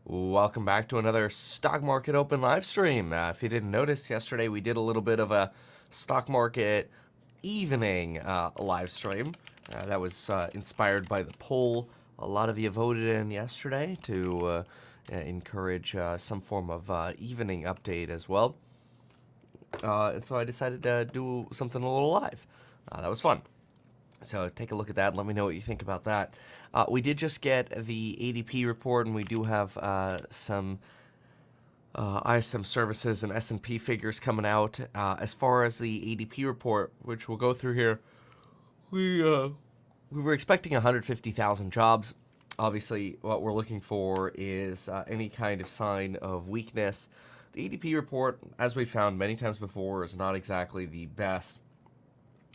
Welcome back to another Stock Market Open live stream. If you didn't notice, yesterday we did a little bit of a stock market evening live stream. That was inspired by the poll a lot of you voted in yesterday to encourage some form of evening update as well. And so I decided to do something a little live. That was fun. So take a look at that and let me know what you think about that. We did just get the ADP report, and we do have some ISM services and S&P figures coming out. As far as the ADP report, which we'll go through here, we were expecting 150,000 jobs. Obviously, what we're looking for is any kind of sign of weakness. The ADP report, as we found many times before, is not exactly the best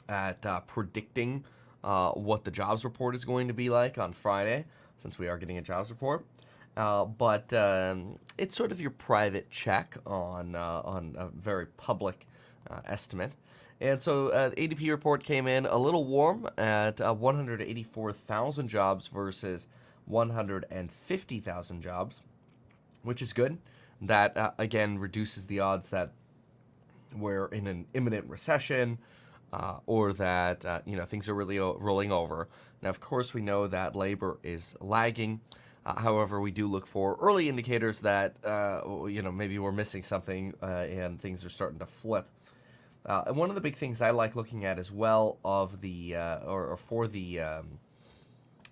at predicting what the jobs report is going to be like on Friday, since we are getting a jobs report. But it's sort of your private check on a very public estimate. And so the ADP report came in a little warm at 184,000 jobs versus 150,000 jobs, which is good. That, again, reduces the odds that we're in an imminent recession, or that things are really rolling over. Now, of course, we know that labor is lagging. However, we do look for early indicators that maybe we're missing something and things are starting to flip. And one of the big things I like looking at as well of the for the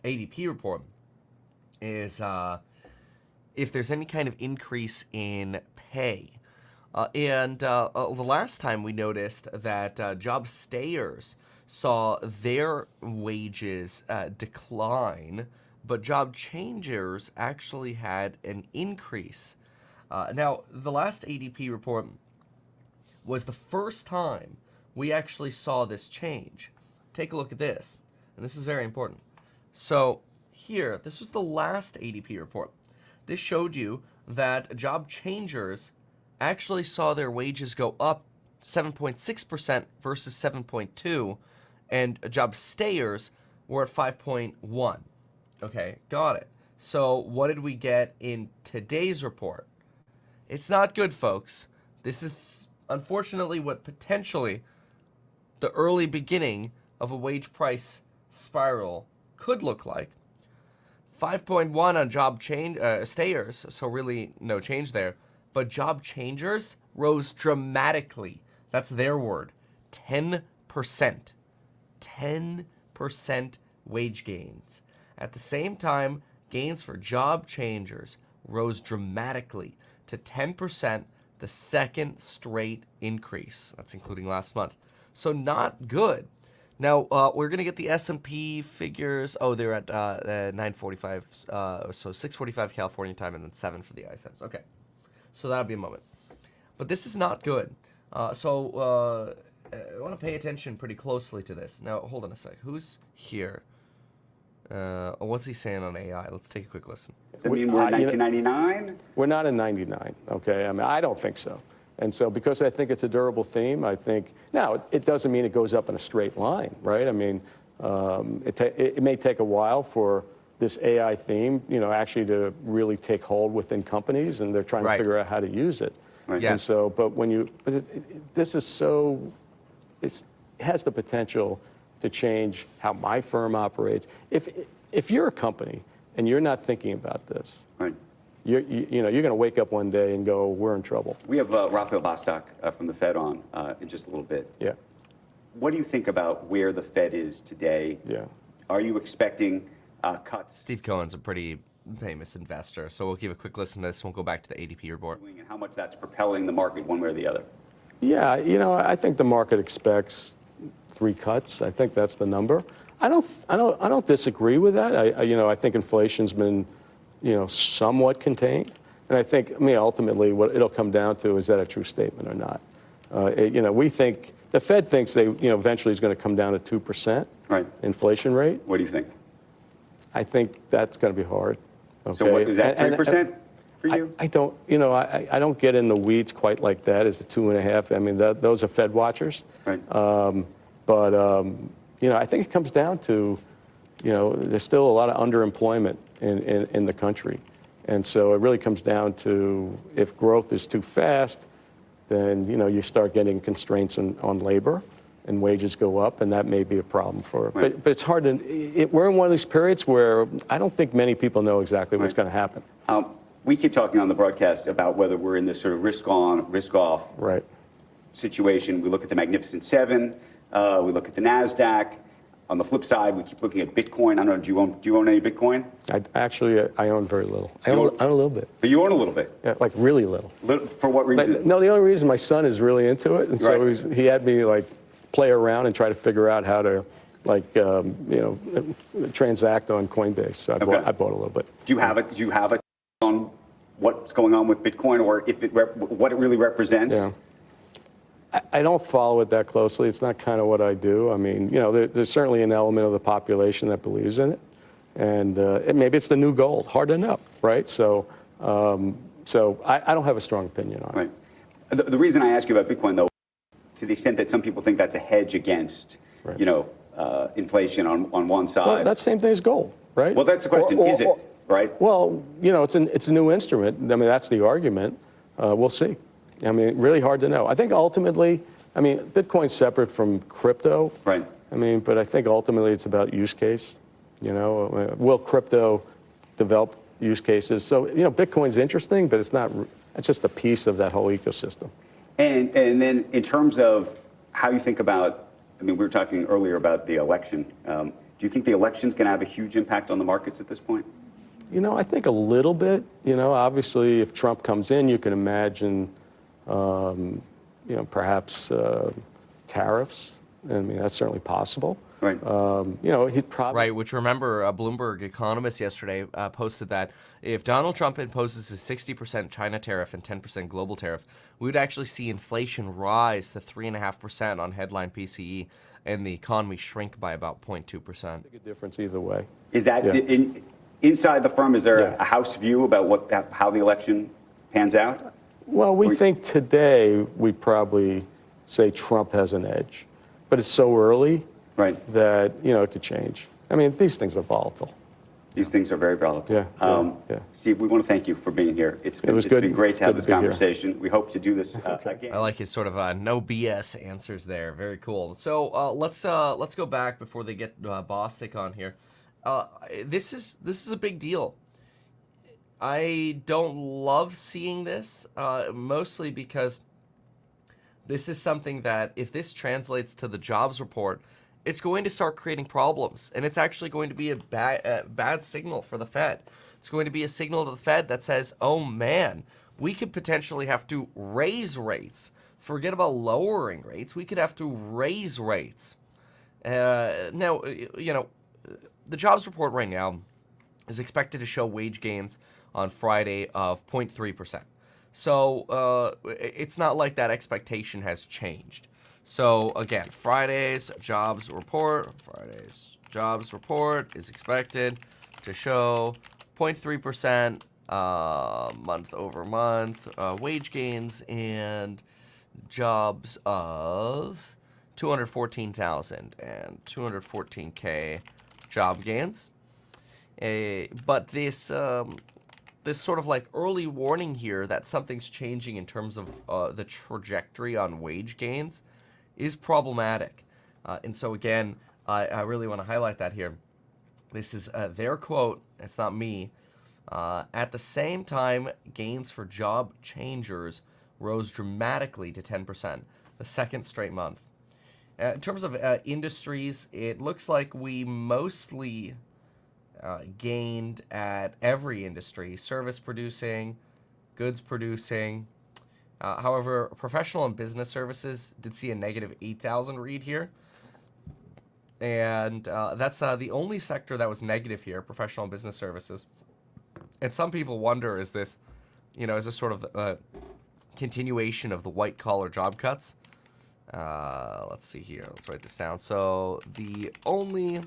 ADP report is if there's any kind of increase in pay. The last time we noticed that job stayers saw their wages decline, but job changers actually had an increase. Now, the last ADP report was the first time we actually saw this change. Take a look at this, and this is very important. So here, this was the last ADP report. This showed you that job changers actually saw their wages go up 7.6% versus 7.2%, and job stayers were at 5.1%. Okay, got it. So what did we get in today's report? It's not good, folks. This is unfortunately what potentially the early beginning of a wage price spiral could look like. 5.1 on job stayers, so really no change there. But job changers rose dramatically. That's their word. 10%. 10% wage gains. At the same time, gains for job changers rose dramatically to 10%, the second straight increase. That's including last month. So not good. Now, we're going to get the S&P figures. Oh, they're at 9:45, so 6:45 California time, and then 7 for the ISMs. Okay. So that'll be a moment. But this is not good. So I want to pay attention pretty closely to this. Now, hold on a sec. Who's here? What's he saying on AI? Let's take a quick listen. Does that mean we're in 1999? We're not in 99, okay? I mean, I don't think so. And so because I think it's a durable theme, I think, now, it doesn't mean it goes up in a straight line, right? I mean, it may take a while for this AI theme, actually to really take hold within companies, and they're trying to figure out how to use it. Right. Yes. And so, but this is so, it has the potential to change how my firm operates. If you're a company and you're not thinking about this, Right. you're going to wake up one day and go, we're in trouble. We have Raphael Bostok from the Fed on in just a little bit. Yeah. What do you think about where the Fed is today? Yeah. Are you expecting cuts? Steve Cohen's a pretty famous investor, so we'll give a quick listen to this. We'll go back to the ADP report. And how much that's propelling the market one way or the other? Yeah, I think the market expects 3 cuts. I think that's the number. I don't disagree with that. I think inflation's been, somewhat contained. And I think, ultimately what it'll come down to is that a true statement or not. We think, the Fed thinks they, eventually is going to come down to 2% inflation rate. What do you think? I think that's going to be hard. Okay? So what, is that 3% for you? I don't, I don't get in the weeds quite like that as the 2.5. I mean, those are Fed watchers. Right. I think it comes down to, there's still a lot of underemployment in the country. And so it really comes down to if growth is too fast, then you start getting constraints on labor, and wages go up, and that may be a problem for. Right. But it's hard to. We're in one of these periods where I don't think many people know exactly what's Right. going to happen. We keep talking on the broadcast about whether we're in this sort of risk-on, risk-off Right. situation. We look at the Magnificent Seven. We look at the Nasdaq. On the flip side, we keep looking at Bitcoin. I don't know. Do you own any Bitcoin? I own very little. I You own own- a little bit. But you own a little bit. Yeah, like really little. For what reason? No, the only reason my son is really into it, and so Right. he had me like play around and try to figure out how to transact on Coinbase. So I bought a little bit. Do you have a on what's going on with Bitcoin, or if what it really represents? Yeah. I don't follow it that closely. It's not kind of what I do. I mean, there's certainly an element of the population that believes in it, and maybe it's the new gold. Hard to know, right? So I don't have a strong opinion on it. Right. The reason I ask you about Bitcoin, though, to the extent that some people think that's a hedge against, Right. inflation on one side. Well, that's the same thing as gold, right? Well, that's the question. Is it, right? Well, it's a new instrument. I mean, that's the argument. We'll see. I mean, really hard to know. I think ultimately, Bitcoin's separate from crypto. Right. But I think ultimately it's about use case. Will crypto develop use cases? So, Bitcoin's interesting, but it's not. It's just a piece of that whole ecosystem. And then in terms of how you think about, we were talking earlier about the election. Do you think the election's going to have a huge impact on the markets at this point? I think a little bit. Obviously, if Trump comes in, you can imagine, perhaps tariffs. That's certainly possible. Right. He'd probably. Right, which remember, Bloomberg Economist yesterday posted that if Donald Trump imposes a 60% China tariff and 10% global tariff, we would actually see inflation rise to 3.5% on headline PCE and the economy shrink by about 0.2%. Make a difference either way. Is that Yeah. inside the firm? Is there Yeah. a house view about how the election pans out? Well, we think today we'd probably say Trump has an edge, but it's so early Right. that it could change. These things are volatile. These things are very volatile. Yeah. Steve, we want to thank you for being here. It's was good. been great to have Good this to be here. conversation. We hope to do this again. I like his sort of no BS answers there. Very cool. So let's go back before they get Bostic on here. This is a big deal. I don't love seeing this, mostly because this is something that if this translates to the jobs report, it's going to start creating problems, and it's actually going to be a bad signal for the Fed. It's going to be a signal to the Fed that says, oh man, we could potentially have to raise rates. Forget about lowering rates. We could have to raise rates. Now, the jobs report right now is expected to show wage gains on Friday of 0.3%. So it's not like that expectation has changed. So again, Friday's jobs report is expected to show 0.3% month over month wage gains and jobs of 214,000 and 214K job gains. But this sort of like early warning here that something's changing in terms of the trajectory on wage gains is problematic. And so again, I really want to highlight that here. This is their quote, it's not me. At the same time, gains for job changers rose dramatically to 10%, the second straight month. In terms of industries, it looks like we mostly gained at every industry, service producing, goods producing. However, professional and business services did see a negative 8,000 read here. And that's the only sector that was negative here, professional and business services. And some people wonder, is this sort of a continuation of the white collar job cuts? Let's see here. Let's write this down. So the only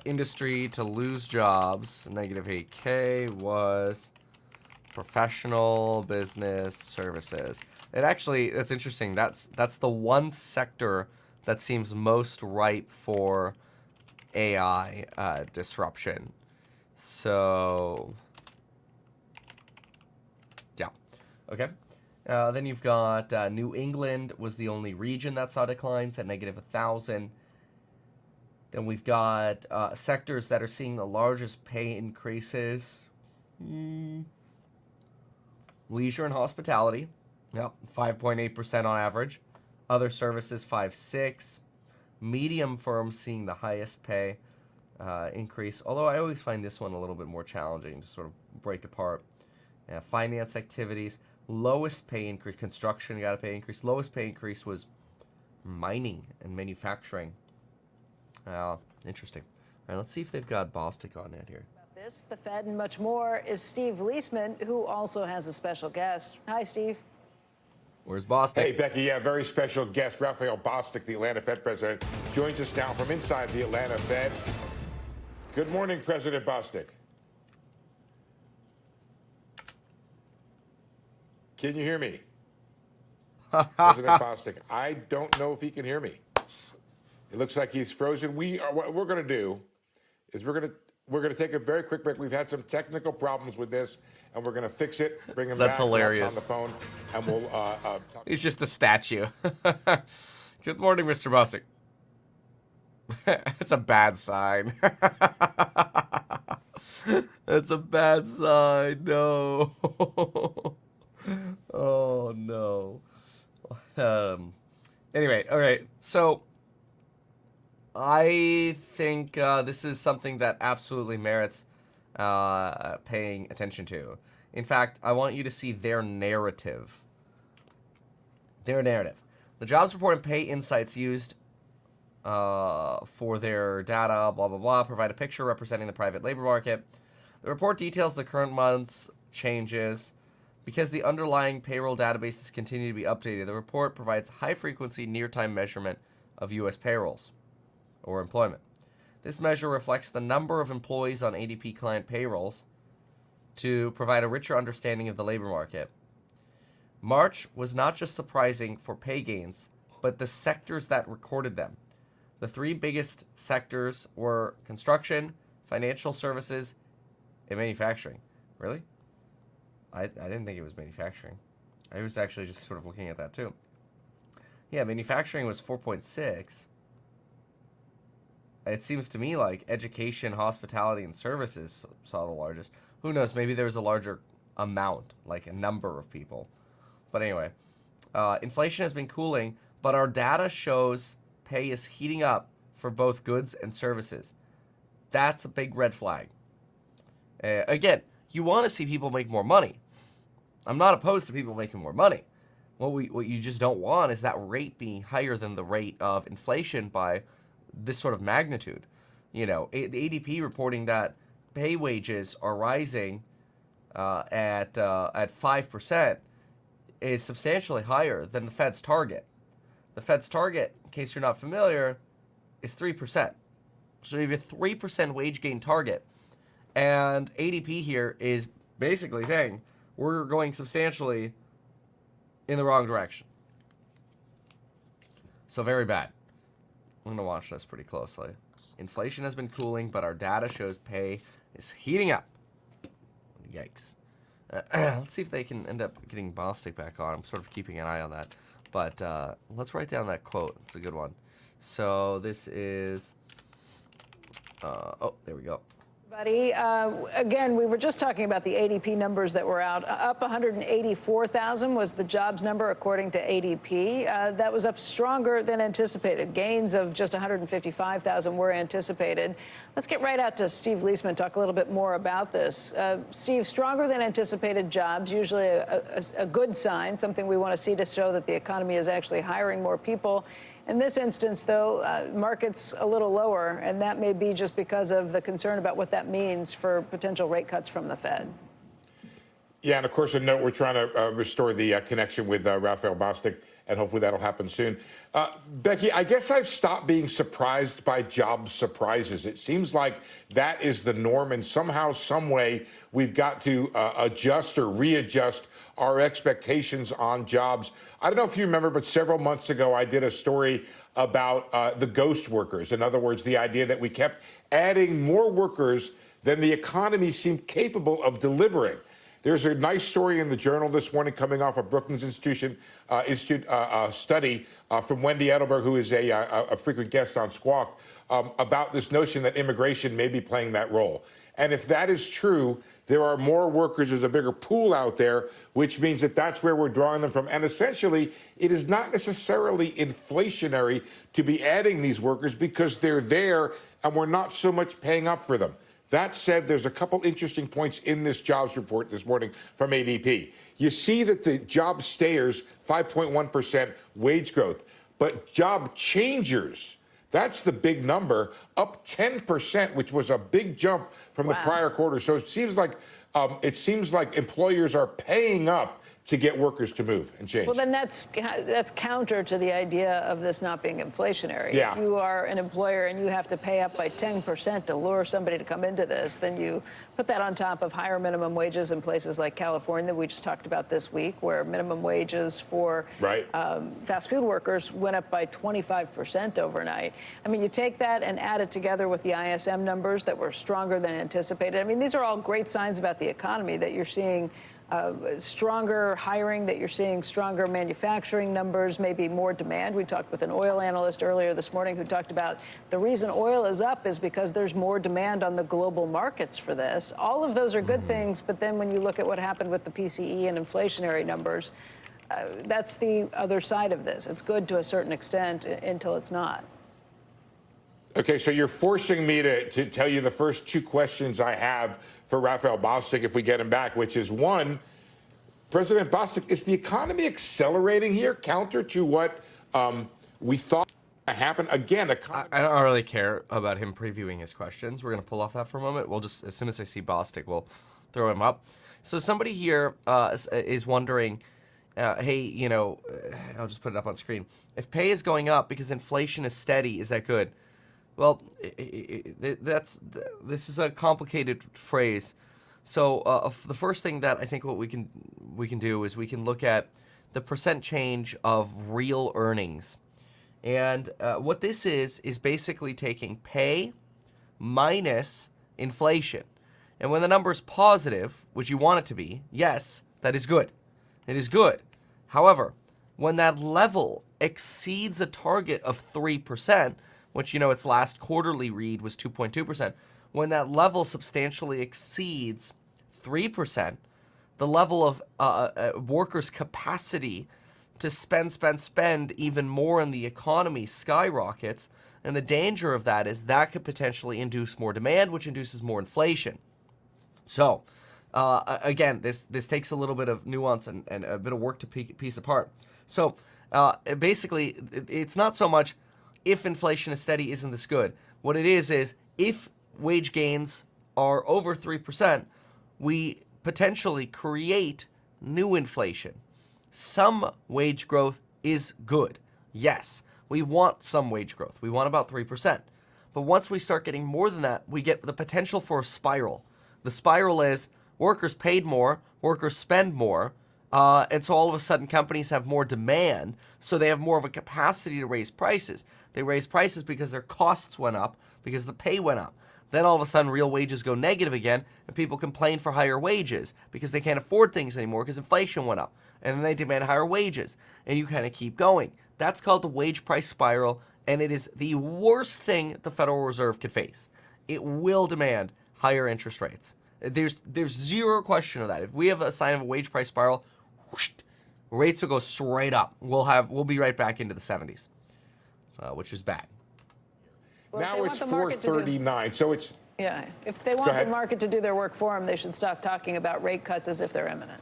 industry to lose jobs, negative 8K, was professional business services. That's interesting. That's the one sector that seems most ripe for AI disruption. So, yeah. Okay. Then you've got New England was the only region that saw declines at negative 1,000. Then we've got sectors that are seeing the largest pay increases. Leisure and hospitality, yep, 5.8% on average. Other services, 5.6. Medium firms seeing the highest pay increase, although I always find this one a little bit more challenging to sort of break apart. Finance activities, lowest pay increase, construction got a pay increase. Lowest pay increase was mining and manufacturing. Interesting. All right, let's see if they've got Bostic on it here. This, the Fed, and much more is Steve Leisman, who also has a special guest. Hi, Steve. Where's Bostic? Hey, Becky. Yeah, very special guest. Raphael Bostic, the Atlanta Fed president, joins us now from inside the Atlanta Fed. Good morning, President Bostic. Can you hear me? President Bostic, I don't know if he can hear me. It looks like he's frozen. What we're going to do is we're going to take a very quick break. We've had some technical problems with this, and we're going to fix it. Bring him That's back hilarious. on the phone, and we'll talk. He's just a statue. Good morning, Mr. Bostic. It's a bad sign. It's a bad sign. No. Oh, no. Anyway, all right. So I think this is something that absolutely merits paying attention to. In fact, I want you to see their narrative. Their narrative. The jobs report and pay insights used for their data, blah, blah, blah, provide a picture representing the private labor market. The report details the current month's changes. Because the underlying payroll databases continue to be updated, the report provides high-frequency, near-time measurement of U.S. payrolls or employment. This measure reflects the number of employees on ADP client payrolls to provide a richer understanding of the labor market. March was not just surprising for pay gains, but the sectors that recorded them. The three biggest sectors were construction, financial services, and manufacturing. Really? I didn't think it was manufacturing. I was actually just sort of looking at that too. Yeah, manufacturing was 4.6. It seems to me like education, hospitality, and services saw the largest. Who knows? Maybe there was a larger amount, like a number of people. But anyway, inflation has been cooling, but our data shows pay is heating up for both goods and services. That's a big red flag. Again, you want to see people make more money. I'm not opposed to people making more money. What you just don't want is that rate being higher than the rate of inflation by this sort of magnitude. You know, the ADP reporting that pay wages are rising at 5% is substantially higher than the Fed's target. The Fed's target, in case you're not familiar, is 3%. So you have a 3% wage gain target. And ADP here is basically saying we're going substantially in the wrong direction. So very bad. I'm going to watch this pretty closely. Inflation has been cooling, but our data shows pay is heating up. Yikes. Let's see if they can end up getting Bostic back on. I'm sort of keeping an eye on that. But let's write down that quote. It's a good one. So this is... oh, there we go. Buddy, again, we were just talking about the ADP numbers that were out. Up 184,000 was the jobs number according to ADP. That was up stronger than anticipated. Gains of just 155,000 were anticipated. Let's get right out to Steve Leisman, talk a little bit more about this. Steve, stronger than anticipated jobs, usually a good sign, something we want to see to show that the economy is actually hiring more people. In this instance, though, market's a little lower, and that may be just because of the concern about what that means for potential rate cuts from the Fed. Yeah, and of course, a note, we're trying to restore the connection with Raphael Bostic, and hopefully that'll happen soon. Becky, I guess I've stopped being surprised by job surprises. It seems like that is the norm, and somehow, some way, we've got to adjust or readjust our expectations on jobs. I don't know if you remember, but several months ago, I did a story about the ghost workers. In other words, the idea that we kept adding more workers than the economy seemed capable of delivering. There's a nice story in the Journal this morning coming off a Brookings Institute study from Wendy Edelberg, who is a frequent guest on Squawk, about this notion that immigration may be playing that role. And if that is true, there are more workers, there's a bigger pool out there, which means that that's where we're drawing them from. And essentially, it is not necessarily inflationary to be adding these workers because they're there and we're not so much paying up for them. That said, there's a couple interesting points in this jobs report this morning from ADP. You see that the job stayers, 5.1% wage growth, but job changers, that's the big number, up 10%, which was a big jump from the prior quarter. So it seems like employers are paying up to get workers to move and change. Well, then that's counter to the idea of this not being inflationary. Yeah. If you are an employer and you have to pay up by 10% to lure somebody to come into this, then you put that on top of higher minimum wages in places like California, we just talked about this week, where minimum wages for fast food workers went up by 25% overnight. I mean, you take that and add it together with the ISM numbers that were stronger than anticipated. I mean, these are all great signs about the economy, that you're seeing stronger hiring, that you're seeing stronger manufacturing numbers, maybe more demand. We talked with an oil analyst earlier this morning who talked about the reason oil is up is because there's more demand on the global markets for this. All of those are good things, but then when you look at what happened with the PCE and inflationary numbers, that's the other side of this. It's good to a certain extent until it's not. Okay, so you're forcing me to tell you the first two questions I have for Raphael Bostic if we get him back, which is one, President Bostic, is the economy accelerating here, counter to what we thought would happen? Again, I don't really care about him previewing his questions. We're going to pull off that for a moment. We'll just, as soon as I see Bostic, we'll throw him up. So somebody here is wondering, hey, you know, I'll just put it up on screen. If pay is going up because inflation is steady, is that good? Well, this is a complicated phrase. So the first thing that I think what we can do is we can look at the percent change of real earnings. And what this is basically taking pay minus inflation. And when the number is positive, which you want it to be, yes, that is good. It is good. However, when that level exceeds a target of 3%, which, you know, its last quarterly read was 2.2%. When that level substantially exceeds 3%, the level of workers' capacity to spend even more in the economy skyrockets. And the danger of that is that could potentially induce more demand, which induces more inflation. So, again, this takes a little bit of nuance and a bit of work to piece apart. So, basically, it's not so much if inflation is steady, isn't this good? What it is if wage gains are over 3%, we potentially create new inflation. Some wage growth is good. Yes, we want some wage growth. We want about 3%. But once we start getting more than that, we get the potential for a spiral. The spiral is workers paid more, workers spend more, and so all of a sudden companies have more demand, so they have more of a capacity to raise prices. They raise prices because their costs went up, because the pay went up. Then all of a sudden real wages go negative again, and people complain for higher wages because they can't afford things anymore because inflation went up. And then they demand higher wages, and you kind of keep going. That's called the wage price spiral, and it is the worst thing the Federal Reserve could face. It will demand higher interest rates. There's zero question of that. If we have a sign of a wage price spiral, whoosh, rates will go straight up. We'll be right back into the 70s. Which is bad. Well, now it's 439, so it's... Yeah, if they want the market to do their work for them, they should stop talking about rate cuts as if they're imminent.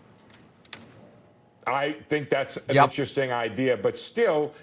I think that's an interesting idea, but still,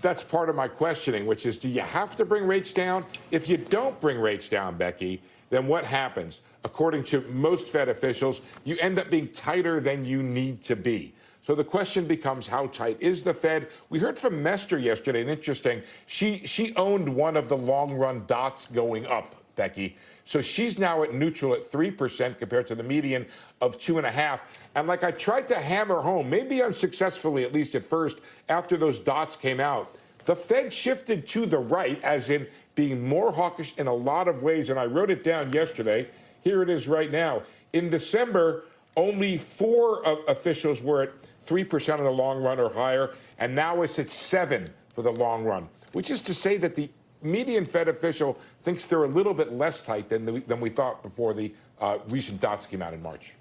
that's part of my questioning, which is, do you have to bring rates down? If you don't bring rates down, Becky, then what happens? According to most Fed officials, you end up being tighter than you need to be. So the question becomes, how tight is the Fed? We heard from Mester yesterday, and interesting, she owned one of the long-run dots going up, Becky. So she's now at neutral at 3% compared to the median of 2.5%. And like I tried to hammer home, maybe unsuccessfully, at least at first, after those dots came out, the Fed shifted to the right, as in being more hawkish in a lot of ways. And I wrote it down yesterday. Here it is right now. In December, only 4 officials were at 3% in the long run or higher, and now it's at 7 for the long run, which is to say that the median Fed official thinks they're a little bit less tight than we thought before the recent dots came out in March.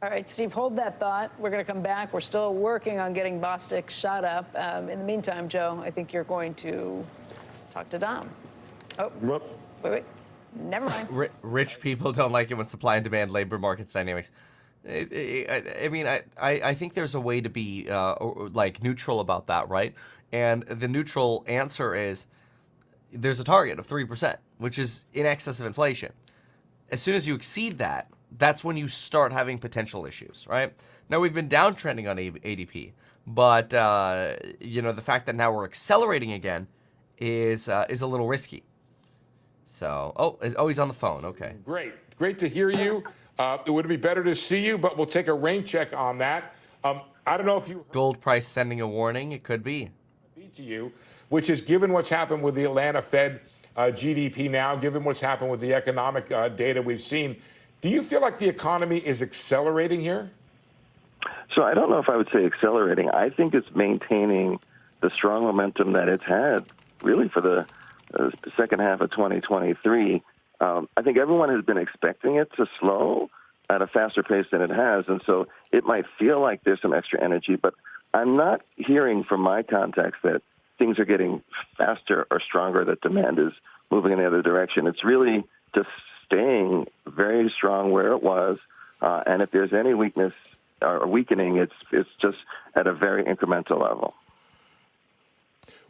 All right, Steve, hold that thought. We're going to come back. We're still working on getting Bostic shot up. In the meantime, Joe, I think you're going to talk to Dom. Oh, wait. Never mind. Rich people don't like it when supply and demand labor markets dynamics. I mean, I think there's a way to be like neutral about that, right? And the neutral answer is there's a target of 3%, which is in excess of inflation. As soon as you exceed that, that's when you start having potential issues, right? Now, we've been downtrending on ADP, but you know, the fact that now we're accelerating again is a little risky. So, he's on the phone. Okay. Great to hear you. It would be better to see you, but we'll take a rain check on that. I don't know if you heard Gold price sending a warning. It could be. to you, which is given what's happened with the Atlanta Fed GDP now, given what's happened with the economic data we've seen, do you feel like the economy is accelerating here? So I don't know if I would say accelerating. I think it's maintaining the strong momentum that it's had really for the second half of 2023. I think everyone has been expecting it to slow at a faster pace than it has. And so it might feel like there's some extra energy, but I'm not hearing from my contacts that things are getting faster or stronger, that demand is moving in the other direction. It's really just staying very strong where it was. And if there's any weakness or weakening, it's just at a very incremental level.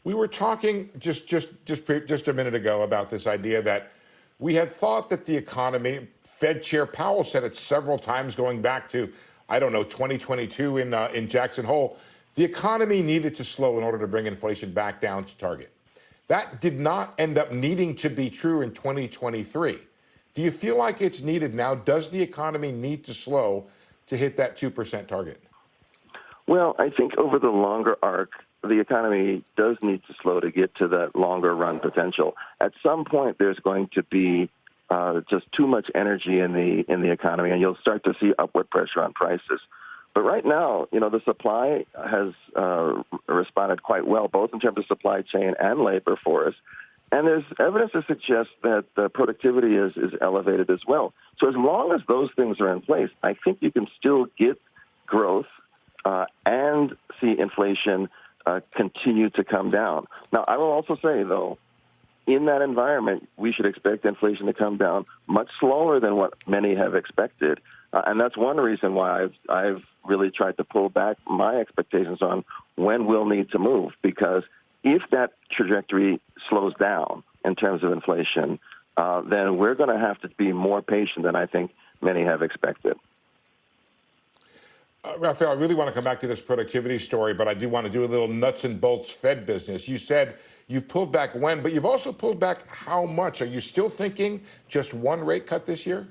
We were talking just a minute ago about this idea that we had thought that the economy, Fed Chair Powell said it several times going back to, 2022 in Jackson Hole, the economy needed to slow in order to bring inflation back down to target. That did not end up needing to be true in 2023. Do you feel like it's needed now? Does the economy need to slow to hit that 2% target? Well, I think over the longer arc, the economy does need to slow to get to that longer run potential. At some point, there's going to be just too much energy in the economy, and you'll start to see upward pressure on prices. But right now, the supply has responded quite well, both in terms of supply chain and labor force. And there's evidence to suggest that the productivity is elevated as well. So as long as those things are in place, I think you can still get growth and see inflation continue to come down. Now, I will also say, though, in that environment, we should expect inflation to come down much slower than what many have expected. And that's one reason why I've really tried to pull back my expectations on when we'll need to move, because if that trajectory slows down in terms of inflation, then we're going to have to be more patient than I think many have expected. Rafael, I really want to come back to this productivity story, but I do want to do a little nuts and bolts Fed business. You said you've pulled back when, but you've also pulled back how much? Are you still thinking just one rate cut this year?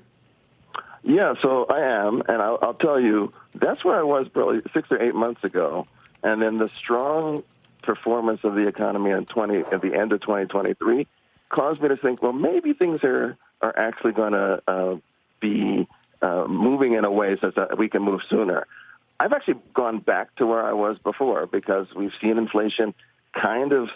Yeah, so I am, and I'll tell you, that's where I was probably 6 or 8 months ago. And then the strong performance of the economy at the end of 2023 caused me to think, well, maybe things are actually going to be moving in a way so that we can move sooner. I've actually gone back to where I was before because we've seen inflation kind of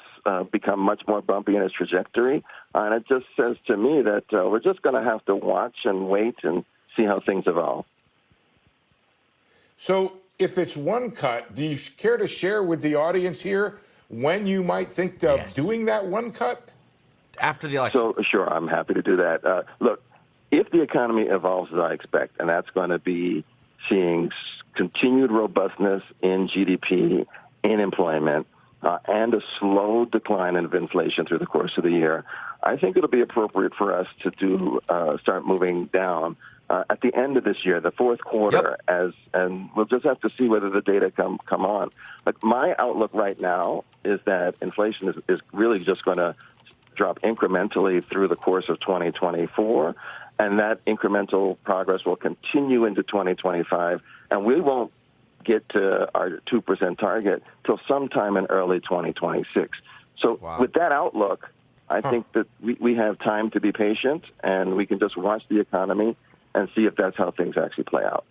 become much more bumpy in its trajectory. And it just says to me that we're just going to have to watch and wait and see how things evolve. So if it's one cut, do you care to share with the audience here when you might think of doing that one cut? After the election. So, sure, I'm happy to do that. Look, if the economy evolves as I expect, and that's going to be seeing continued robustness in GDP, in employment, and a slow decline in inflation through the course of the year, I think it'll be appropriate for us to start moving down at the end of this year, the fourth quarter, and we'll just have to see whether the data come on. But my outlook right now is that inflation is really just going to drop incrementally through the course of 2024, and that incremental progress will continue into 2025, and we won't get to our 2% target till sometime in early 2026. So with that outlook, I think that we have time to be patient, and we can just watch the economy and see if that's how things actually play out.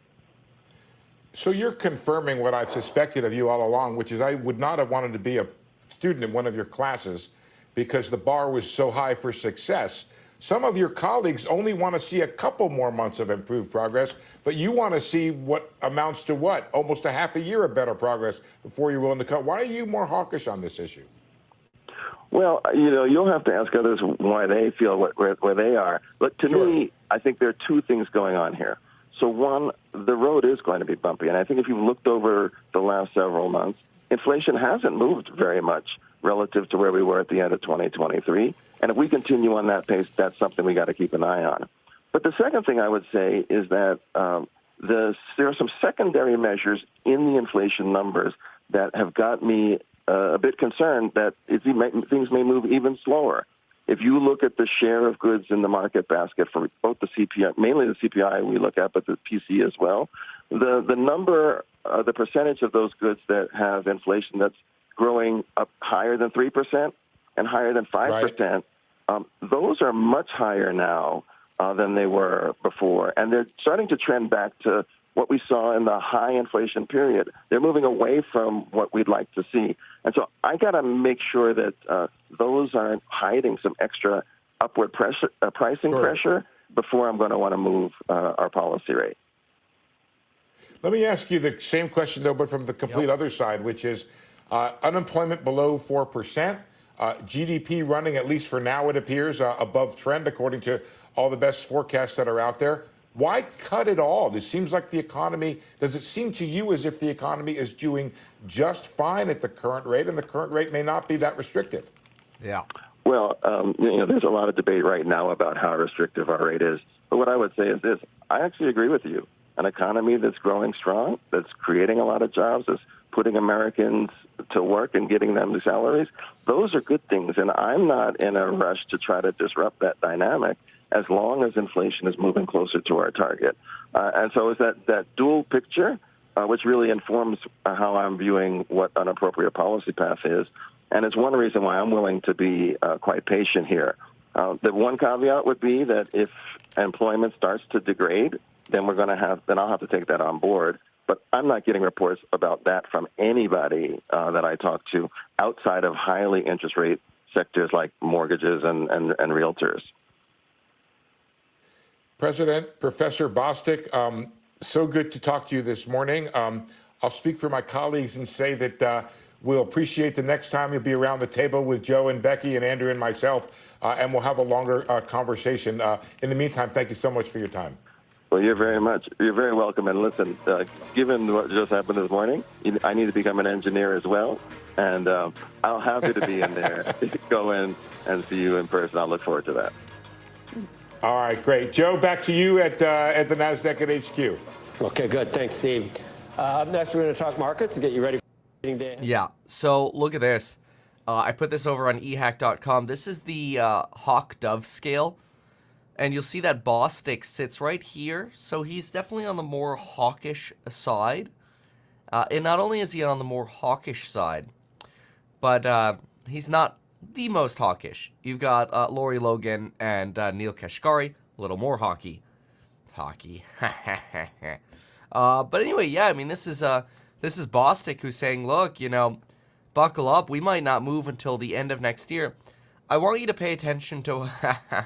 So you're confirming what I've suspected of you all along, which is I would not have wanted to be a student in one of your classes because the bar was so high for success. Some of your colleagues only want to see a couple more months of improved progress, but you want to see what amounts to what? Almost a half a year of better progress before you're willing to cut. Why are you more hawkish on this issue? Well, you'll have to ask others why they feel where they are. But to me, I think there are two things going on here. So one, the road is going to be bumpy. And I think if you've looked over the last several months, inflation hasn't moved very much relative to where we were at the end of 2023. And if we continue on that pace, that's something we got to keep an eye on. But the second thing I would say is that there are some secondary measures in the inflation numbers that have got me a bit concerned that things may move even slower. If you look at the share of goods in the market basket for both the CPI, mainly the CPI we look at, but the PC as well, the number, the percentage of those goods that have inflation that's growing up higher than 3% and higher than 5%, those are much higher now than they were before. And they're starting to trend back to what we saw in the high inflation period. They're moving away from what we'd like to see. And so I got to make sure that those aren't hiding some extra upward pressure, pricing pressure before I'm going to want to move our policy rate. Let me ask you the same question, though, but from the complete other side, which is unemployment below 4%, GDP running, at least for now it appears, above trend, according to all the best forecasts that are out there. Why cut it all? It seems like the economy, does it seem to you as if the economy is doing just fine at the current rate, and the current rate may not be that restrictive? Yeah. Well, there's a lot of debate right now about how restrictive our rate is. But what I would say is this. I actually agree with you. An economy that's growing strong, that's creating a lot of jobs, that's putting Americans to work and getting them the salaries, those are good things. And I'm not in a rush to try to disrupt that dynamic as long as inflation is moving closer to our target. And so it's that dual picture, which really informs how I'm viewing what an appropriate policy path is. And it's one reason why I'm willing to be quite patient here. The one caveat would be that if employment starts to degrade, then I'll have to take that on board. But I'm not getting reports about that from anybody that I talk to outside of highly interest rate sectors like mortgages and realtors. President, Professor Bostic, so good to talk to you this morning. I'll speak for my colleagues and say that we'll appreciate the next time you'll be around the table with Joe and Becky and Andrew and myself, and we'll have a longer conversation. In the meantime, thank you so much for your time. Well, you're very welcome. And listen, given what just happened this morning, I need to become an engineer as well. And I'll happy to be in there, go in and see you in person. I'll look forward to that. All right, great. Joe, back to you at the NASDAQ at HQ. Okay, good. Thanks, Steve. Up next, we're going to talk markets and get you ready for trading day. Yeah, so look at this. I put this over on ehack.com. This is the Hawk-Dove scale. And you'll see that Bostic sits right here. So he's definitely on the more hawkish side. And not only is he on the more hawkish side, but he's not the most hawkish. You've got Lori Logan and Neil Kashkari, a little more hockey. But anyway, yeah, I mean, this is Bostic who's saying, look, buckle up. We might not move until the end of next year. I want you to pay attention to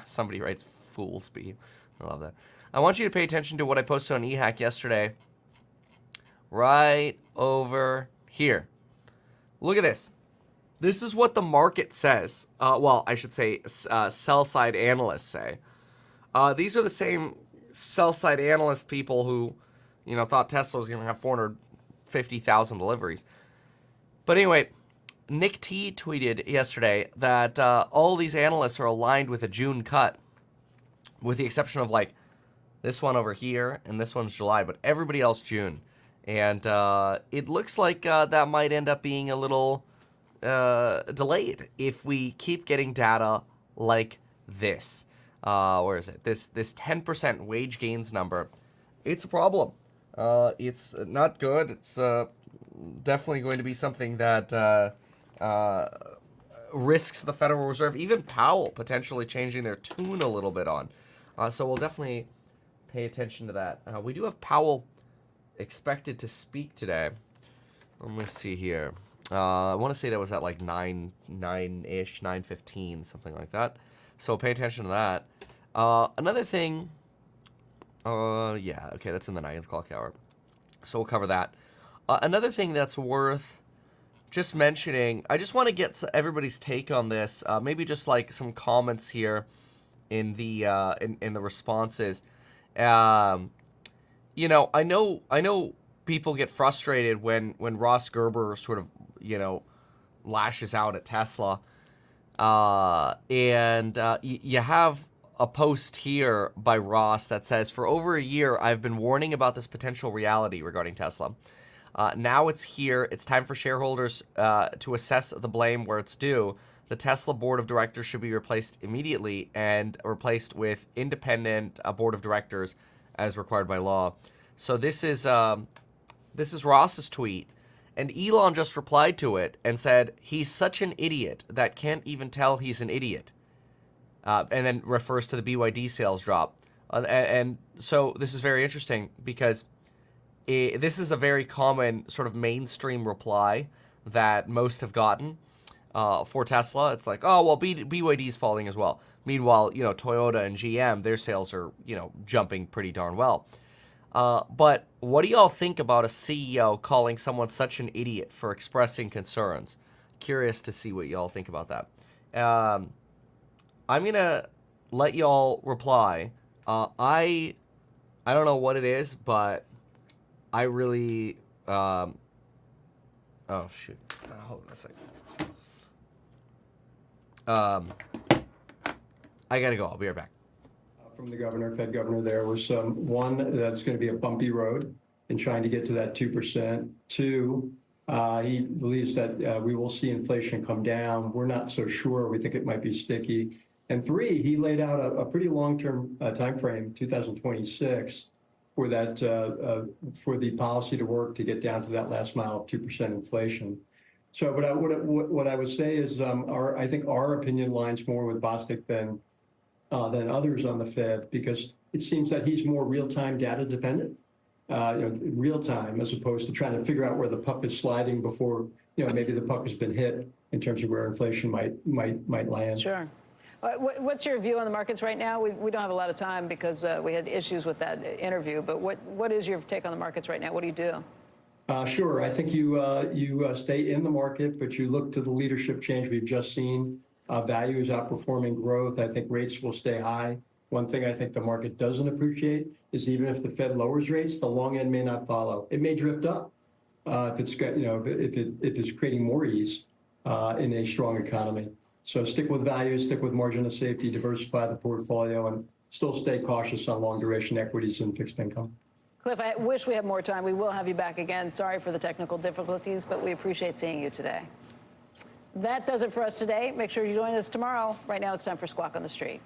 somebody writes Foolsby. I love that. I want you to pay attention to what I posted on eHack yesterday. Right over here. Look at this. This is what the market says. Well, I should say sell-side analysts say. These are the same sell-side analyst people who, thought Tesla was going to have 450,000 deliveries. But anyway, Nick T tweeted yesterday that all these analysts are aligned with a June cut, with the exception of like this one over here and this one's July, but everybody else June. And it looks like that might end up being a little delayed if we keep getting data like this. Where is it? This 10% wage gains number. It's a problem. It's not good. It's definitely going to be something that risks the Federal Reserve, even Powell potentially changing their tune a little bit on. So we'll definitely pay attention to that. We do have Powell expected to speak today. Let me see here. I want to say that was at like 9-ish, 9:15, something like that. So pay attention to that. Another thing, yeah, okay, that's in the 9 o'clock hour. So we'll cover that. Another thing that's worth just mentioning, I just want to get everybody's take on this. Maybe just like some comments here in the in the responses. You know, I know people get frustrated when Ross Gerber sort of, you know, lashes out at Tesla. You have a post here by Ross that says, for over a year, I've been warning about this potential reality regarding Tesla. Now it's here. It's time for shareholders to assess the blame where it's due. The Tesla board of directors should be replaced immediately and replaced with independent board of directors as required by law. So this is Ross's tweet. And Elon just replied to it and said, he's such an idiot that can't even tell he's an idiot. And then refers to the BYD sales drop. And so this is very interesting because this is a very common sort of mainstream reply that most have gotten for Tesla. It's like, oh, well, BYD's falling as well. Meanwhile, you know, Toyota and GM, their sales are, you know, jumping pretty darn well. But what do y'all think about a CEO calling someone such an idiot for expressing concerns? Curious to see what y'all think about that. I'm going to let y'all reply. I don't know what it is, but I really... oh, shoot. Hold on a second. I got to go. I'll be right back. From the governor, Fed governor, there was one, that's going to be a bumpy road in trying to get to that 2%. Two, he believes that we will see inflation come down. We're not so sure. We think it might be sticky. And three, he laid out a pretty long-term time frame, 2026, for that for the policy to work to get down to that last mile of 2% inflation. So, but what I would say is, I think our opinion lines more with Bostic than others on the Fed, because it seems that he's more real-time data dependent, real time, as opposed to trying to figure out where the puck is sliding before, you know, maybe the puck has been hit in terms of where inflation might land. Sure. What's your view on the markets right now? We don't have a lot of time because we had issues with that interview, but what is your take on the markets right now? What do you do? Sure. I think you stay in the market, but you look to the leadership change we've just seen. Value is outperforming growth. I think rates will stay high. One thing I think the market doesn't appreciate is even if the Fed lowers rates, the long end may not follow. It may drift up if it's, you know, if it's creating more ease in a strong economy. So stick with value, stick with margin of safety, diversify the portfolio, and still stay cautious on long duration equities and fixed income. Cliff, I wish we had more time. We will have you back again. Sorry for the technical difficulties, but we appreciate seeing you today. That does it for us today. Make sure you join us tomorrow. Right now, it's time for Squawk on the Street.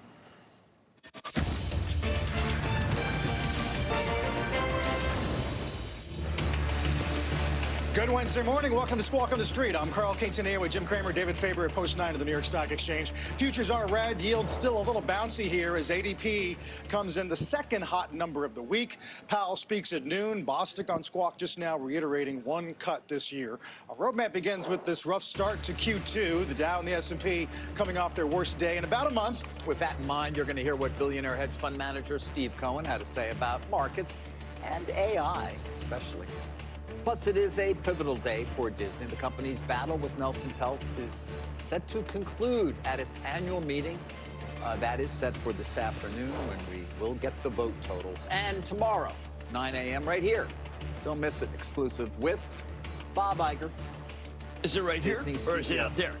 Good Wednesday morning. Welcome to Squawk on the Street. I'm Carl Quintanilla with Jim Cramer, David Faber at Post 9 of the New York Stock Exchange. Futures are red. Yields still a little bouncy here as ADP comes in the second hot number of the week. Powell speaks at noon. Bostic on Squawk just now reiterating one cut this year. Our roadmap begins with this rough start to Q2. The Dow and the S&P coming off their worst day in about a month. With that in mind, you're going to hear what billionaire hedge fund manager Steve Cohen had to say about markets and AI especially. Plus, it is a pivotal day for Disney. The company's battle with Nelson Peltz is set to conclude at its annual meeting. That is set for this afternoon when we will get the vote totals. And tomorrow, 9 a.m. right here. Don't miss it. Exclusive with Bob Iger. Is it right Disney here? Or is it CEO. out there?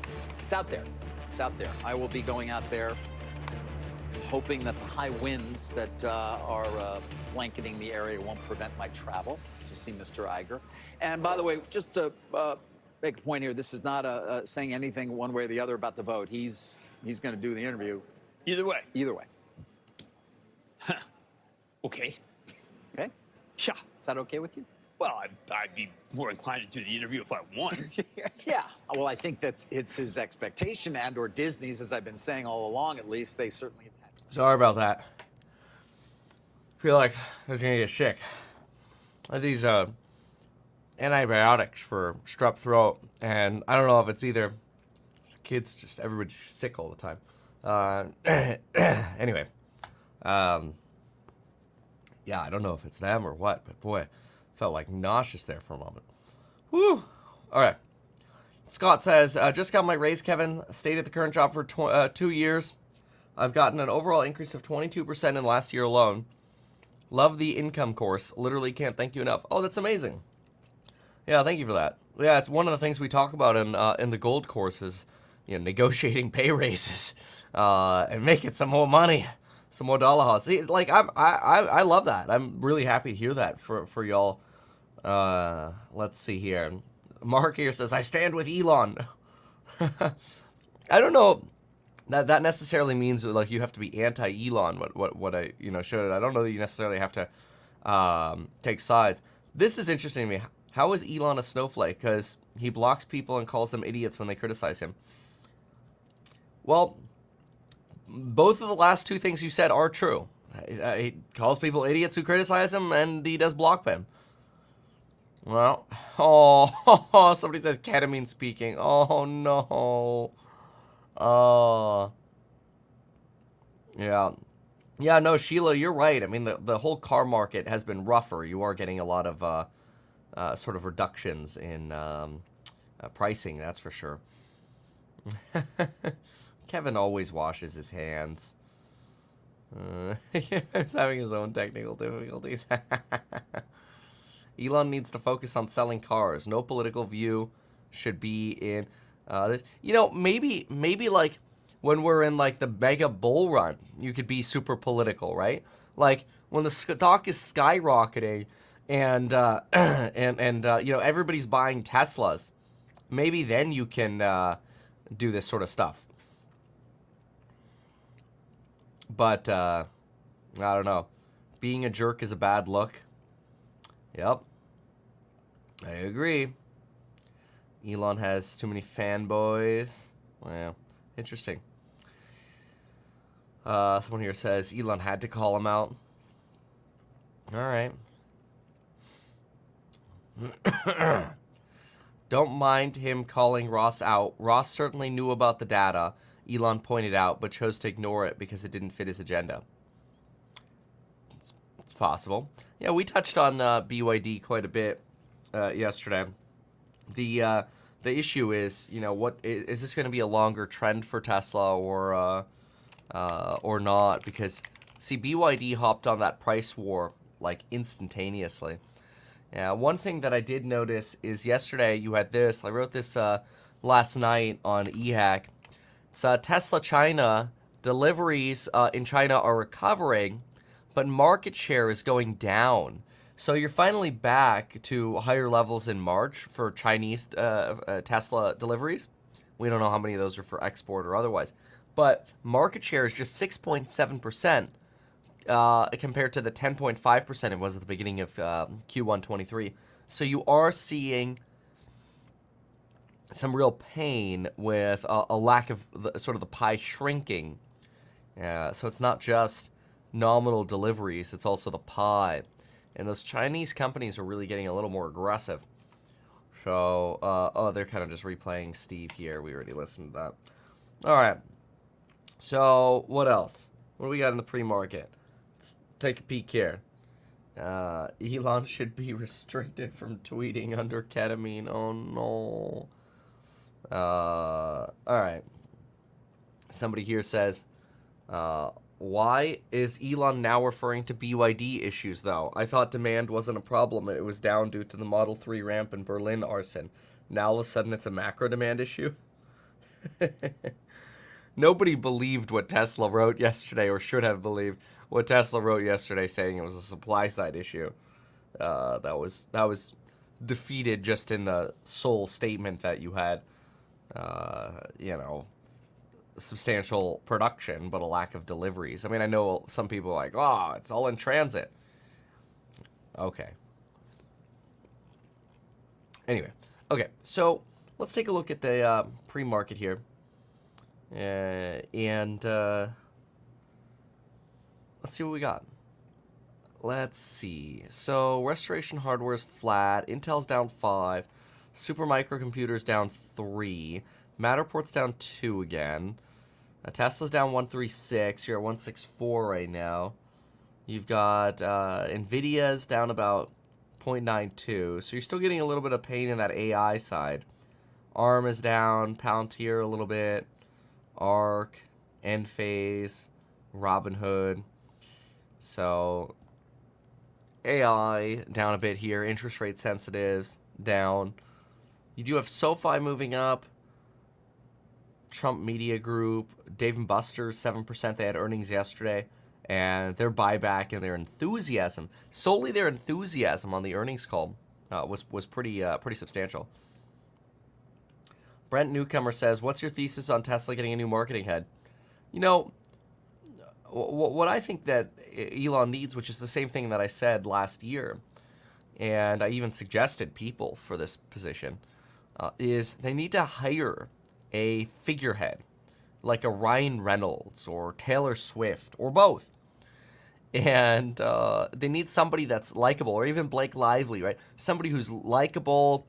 It's out there. It's out there. I will be going out there hoping that the high winds that are blanketing the area won't prevent my travel to see Mr. Iger. And by the way, just to make a point here, this is not saying anything one way or the other about the vote. He's going to do the interview. Either way. Either way. Huh. Okay. Okay? Yeah. Is that okay with you? Well, I'd be more inclined to do the interview if I won. Yeah. Well, I think that it's his expectation and or Disney's, as I've been saying all along, at least, they certainly have had. Sorry about that. feel like I was gonna get sick. These antibiotics for strep throat, and I don't know if it's either kids, just everybody's sick all the time. Anyway, yeah, I don't know if it's them or what, but boy, felt like nauseous there for a moment. Whew. All right. Scott says, just got my raise, Kevin. Stayed at the current job for 2 years. I've gotten an overall increase of 22% in last year alone. Love the income course. Literally can't thank you enough. Oh, that's amazing. Yeah, thank you for that. Yeah, it's one of the things we talk about in the gold courses, you know, negotiating pay raises and making some more money, some more dollar. See, like I love that. I'm really happy to hear that for y'all. Let's see here. Mark here says, I stand with Elon. I don't know that necessarily means like you have to be anti-Elon. What I showed. I don't know that you necessarily have to take sides. This is interesting to me. How is Elon a snowflake? Because he blocks people and calls them idiots when they criticize him. Well, both of the last two things you said are true. He calls people idiots who criticize him, and he does block them. Well, oh, somebody says ketamine speaking. Oh, no. Oh. Yeah. Yeah, no, Sheila, you're right. I mean, the whole car market has been rougher. You are getting a lot of sort of reductions in pricing, that's for sure. Kevin always washes his hands. He's having his own technical difficulties. Elon needs to focus on selling cars. No political view should be in this. You know, maybe like when we're in like the mega bull run, you could be super political, right? Like when the stock is skyrocketing and you know, everybody's buying Teslas. Maybe then you can do this sort of stuff. But I don't know. Being a jerk is a bad look. Yep. I agree. Elon has too many fanboys. Wow. Interesting. Someone here says Elon had to call him out. All right. Don't mind him calling Ross out. Ross certainly knew about the data Elon pointed out, but chose to ignore it because it didn't fit his agenda. It's possible. Yeah, we touched on BYD quite a bit yesterday. The issue is, you know, what is this going to be a longer trend for Tesla or not? Because see, BYD hopped on that price war like instantaneously. Yeah, one thing that I did notice is yesterday you had this. I wrote this last night on eHack. It's Tesla China. Deliveries in China are recovering, but market share is going down. So you're finally back to higher levels in March for Chinese Tesla deliveries. We don't know how many of those are for export or otherwise. But market share is just 6.7%. Compared to the 10.5% it was at the beginning of Q1 23. So you are seeing some real pain with a lack of sort of the pie shrinking. So it's not just nominal deliveries, it's also the pie. And those Chinese companies are really getting a little more aggressive. So, oh, they're kind of just replaying Steve here. We already listened to that. All right. So, what else? What do we got in the pre-market? Take a peek here. Elon should be restricted from tweeting under ketamine. Oh no. All right. Somebody here says, why is Elon now referring to BYD issues though? I thought demand wasn't a problem. It was down due to the Model 3 ramp and Berlin arson. Now all of a sudden it's a macro demand issue? Nobody believed what Tesla wrote yesterday, or should have believed what Tesla wrote yesterday, saying it was a supply side issue. That was defeated just in the sole statement that you had, you know, substantial production, but a lack of deliveries. I mean, I know some people are like, oh, it's all in transit. Okay. Anyway, okay, so let's take a look at the pre-market here. And let's see what we got. let's see. So Restoration Hardware is flat. Intel's down 5. Supermicro's down 3. Matterport's down 2 again. Tesla's down 136. You're at 164 right now. You've got Nvidia's down about 0.92. So you're still getting a little bit of pain in that AI side. ARM is down. Palantir a little bit. ARC, Enphase, Robinhood. So AI down a bit here. Interest rate sensitives down. You do have SoFi moving up. Trump Media Group, Dave & Buster's 7%. They had earnings yesterday, and their buyback and their enthusiasm, solely their enthusiasm on the earnings call, was pretty substantial. Brent Newcomer says, "What's your thesis on Tesla getting a new marketing head?" You know, what I think that Elon needs, which is the same thing that I said last year, and I even suggested people for this position, is they need to hire a figurehead, like a Ryan Reynolds or Taylor Swift or both. And they need somebody that's likable, or even Blake Lively, right? Somebody who's likable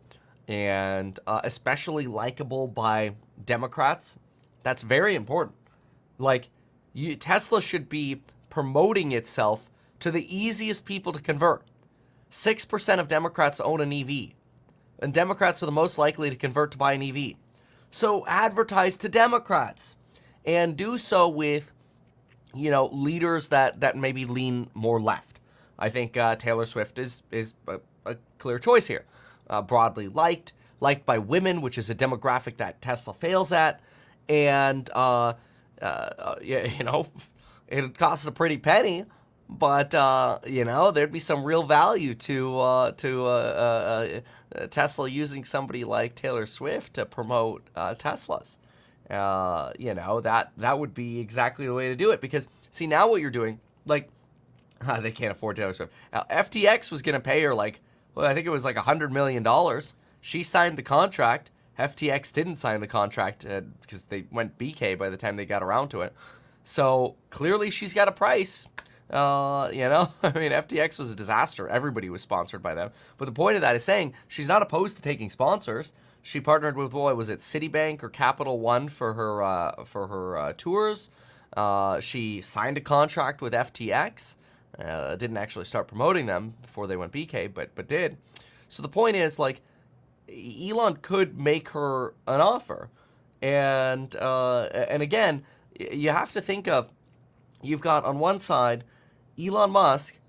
and especially likable by Democrats. That's very important. Like, Tesla should be promoting itself to the easiest people to convert. 6% of Democrats own an EV, and Democrats are the most likely to convert to buy an EV. So advertise to Democrats, and do so with, leaders that maybe lean more left. I think Taylor Swift is a clear choice here. Broadly liked by women, which is a demographic that Tesla fails at, and it costs a pretty penny, but there'd be some real value to Tesla using somebody like Taylor Swift to promote Teslas. That would be exactly the way to do it, because see, now what you're doing, like, they can't afford Taylor Swift. Now, FTX was going to pay her I think it was like $100 million. She signed the contract. FTX didn't sign the contract because they went BK by the time they got around to it. So clearly she's got a price. FTX was a disaster. Everybody was sponsored by them. But the point of that is saying she's not opposed to taking sponsors. She partnered with, Citibank or Capital One for her tours. She signed a contract with FTX. Didn't actually start promoting them before they went BK, but did. So the point is, Elon could make her an offer. And again, you have to think of, you've got on one side Elon Musk,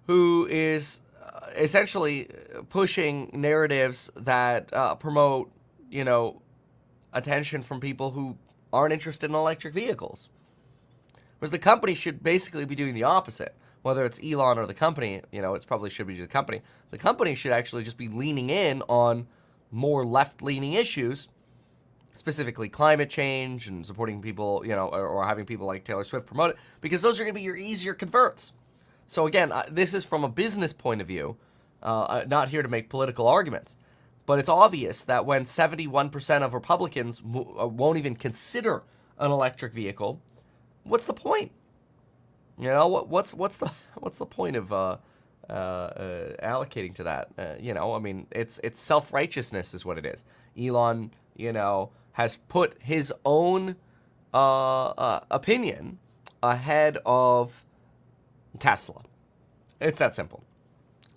who is essentially pushing narratives that promote, attention from people who aren't interested in electric vehicles. Whereas the company should basically be doing the opposite. Whether it's Elon or the company, it probably should be the company. The company should actually just be leaning in on more left-leaning issues, specifically climate change and supporting people, or having people like Taylor Swift promote it, because those are going to be your easier converts. So again, this is from a business point of view, not here to make political arguments. But it's obvious that when 71% of Republicans won't even consider an electric vehicle, what's the point? What's the point of allocating to that? It's self-righteousness is what it is. Elon, has put his own opinion ahead of Tesla. It's that simple.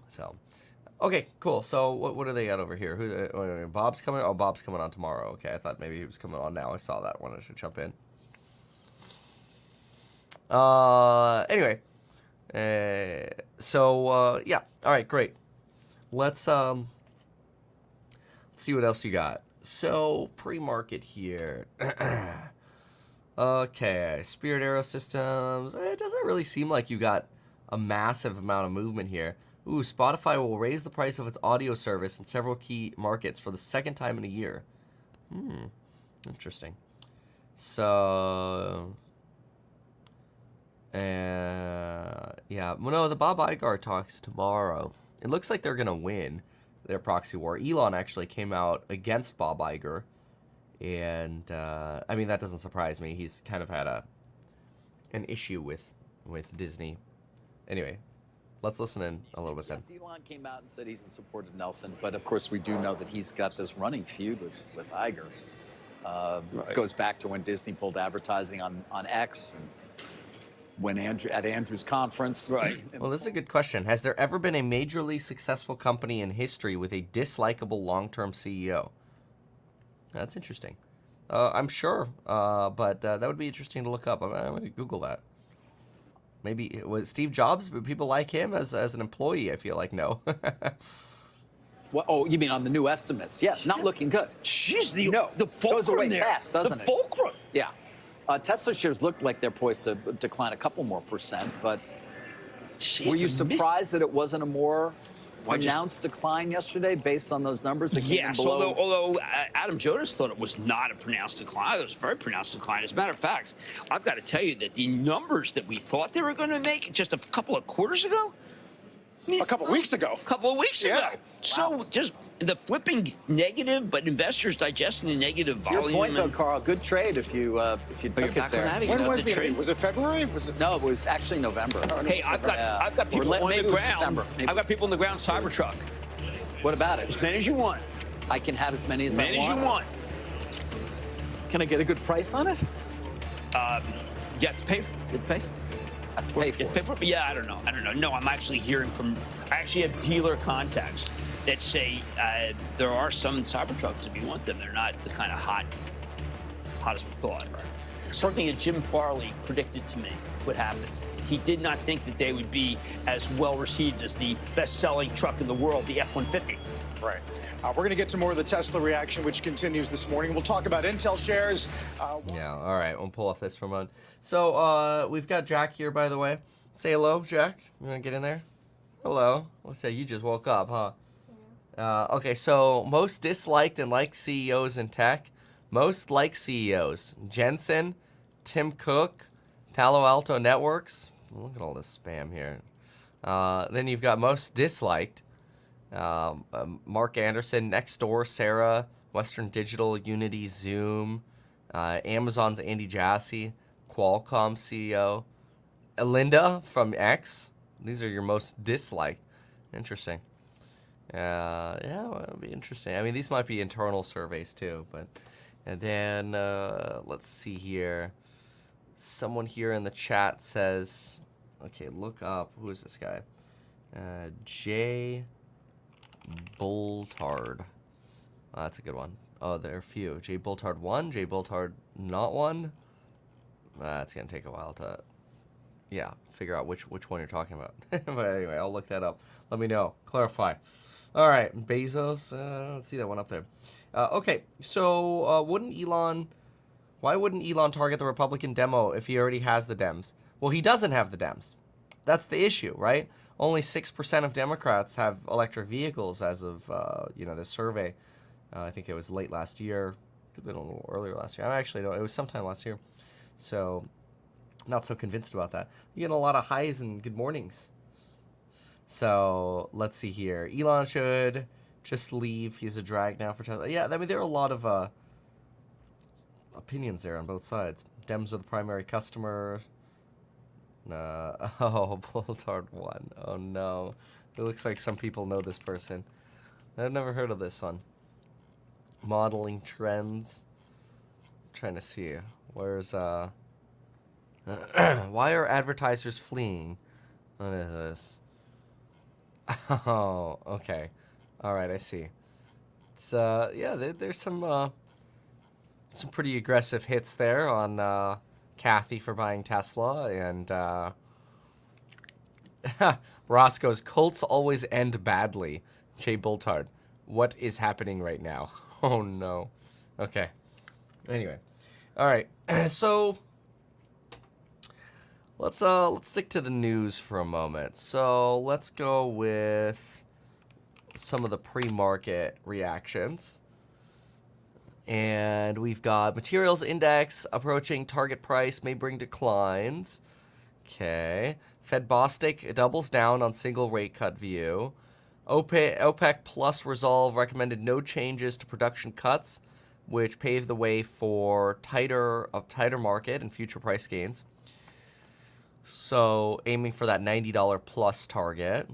So, okay, cool. So what do they got over here? Bob's coming? Oh, Bob's coming on tomorrow. Okay, I thought maybe he was coming on now. I saw that one. I should jump in. Anyway, yeah. All right, great. Let's see what else you got. So pre-market here. Okay, Spirit Aerosystems. It doesn't really seem like you got a massive amount of movement here. Ooh, Spotify will raise the price of its audio service in several key markets for the second time in a year. Interesting. So, yeah. Well, no, the Bob Iger talks tomorrow. It looks like they're going to win their proxy war. Elon actually came out against Bob Iger. And, that doesn't surprise me. He's kind of had an issue with Disney. Anyway, Let's listen in a little bit then. Yes, Elon came out and said he's in support of Nelson, but of course we do know that he's got this running feud with Iger. Goes back to when Disney pulled advertising on X, and when at Andrew's conference. Right. Well, this is a good question. Has there ever been a majorly successful company in history with a dislikable long-term CEO? That's interesting. I'm sure, but that would be interesting to look up. I'm going to Google that. Maybe was Steve Jobs, but people like him as an employee, I feel like no. Well, oh, you mean on the new estimates? Yeah, not looking good. Jeez, goes the fulcrum away there. fast, doesn't the it? fulcrum. Yeah. Tesla shares look like they're poised to decline a couple more percent, but Jeez, were you the mi- surprised that it wasn't a more Well, I just- pronounced decline yesterday based on those numbers that came in Yes, below? although Adam Jonas thought it was not a pronounced decline. It was a very pronounced decline. As a matter of fact, I've got to tell you that the numbers that we thought they were going to make just a couple of quarters ago, A couple weeks ago. a couple of weeks Yeah. ago. So just the flipping negative, but investors digesting the negative Your volume. point, though, and- Carl. Good trade if you But took you're it back there. on that When again. was the the trade. Was it February? Was it? No, it was actually November. no, Hey, it's I've November. got people on Maybe the it was ground. December. Maybe I've got people on the ground Cybertruck. What about it? As many as you want. I can have as many as As many as you want. Can I get a good price on it? You have to pay. You have to pay. I have to pay for You have to it. pay for it. But yeah, I don't know. No, I'm actually hearing from. I actually have dealer contacts that say there are some Cybertrucks if you want them. They're not the kind of hot as we thought. Something that Jim Farley predicted to me would happen. He did not think that they would be as well received as the best-selling truck in the world, the F-150. Right. We're going to get to more of the Tesla reaction, which continues this morning. We'll talk about Intel shares. Yeah, all right. We'll pull off this for a moment. So we've got Jack here, by the way. Say hello, Jack. You want to get in there? Hello. Let's say you just woke up, huh? Okay, so most disliked and liked CEOs in tech. Most liked CEOs. Jensen, Tim Cook, Palo Alto Networks. Look at all this spam here. Then you've got most disliked. Mark Anderson, Nextdoor, Sarah, Western Digital, Unity, Zoom, Amazon's Andy Jassy, Qualcomm CEO, Linda from X. These are your most disliked. Interesting. Yeah, well, it'll be interesting. I mean, these might be internal surveys too, but and then let's see here. Someone here in the chat says, okay, look up. Who is this guy? Jay Boltard. Oh, that's a good one. Oh, there are a few. Jay Boltard 1, Jay Boltard not 1. That's going to take a while to, yeah, figure out which one you're talking about. But anyway, I'll look that up. Let me know. Clarify. All right, Bezos. Let's see that one up there. Okay, so why wouldn't Elon target the Republican demo if he already has the Dems? Well, he doesn't have the Dems. That's the issue, right? Only 6% of Democrats have electric vehicles as of, this survey. I think it was late last year. Could have been a little earlier last year. I actually don't. It was sometime last year. So, not so convinced about that. You get a lot of highs and good mornings. So, let's see here. Elon should just leave. He's a drag now for Tesla. Yeah, I mean, there are a lot of opinions there on both sides. Dems are the primary customer. Oh, Boltard 1. Oh, no. It looks like some people know this person. I've never heard of this one. Modeling trends. I'm trying to see. Where's, why are advertisers fleeing? What is this? Oh, okay. All right, I see. It's, yeah, there's some pretty aggressive hits there on, Kathy for buying Tesla, and Ross goes, Colts always end badly. Jay Boltard, what is happening right now? Oh no. Okay. Anyway, all right. So let's stick to the news for a moment. So let's go with some of the pre-market reactions. And we've got materials index approaching target price may bring declines. Okay. Fed Bostic doubles down on single rate cut view. OPEC Plus resolve recommended no changes to production cuts, which paved the way for tighter market and future price gains. So aiming for that $90 plus target.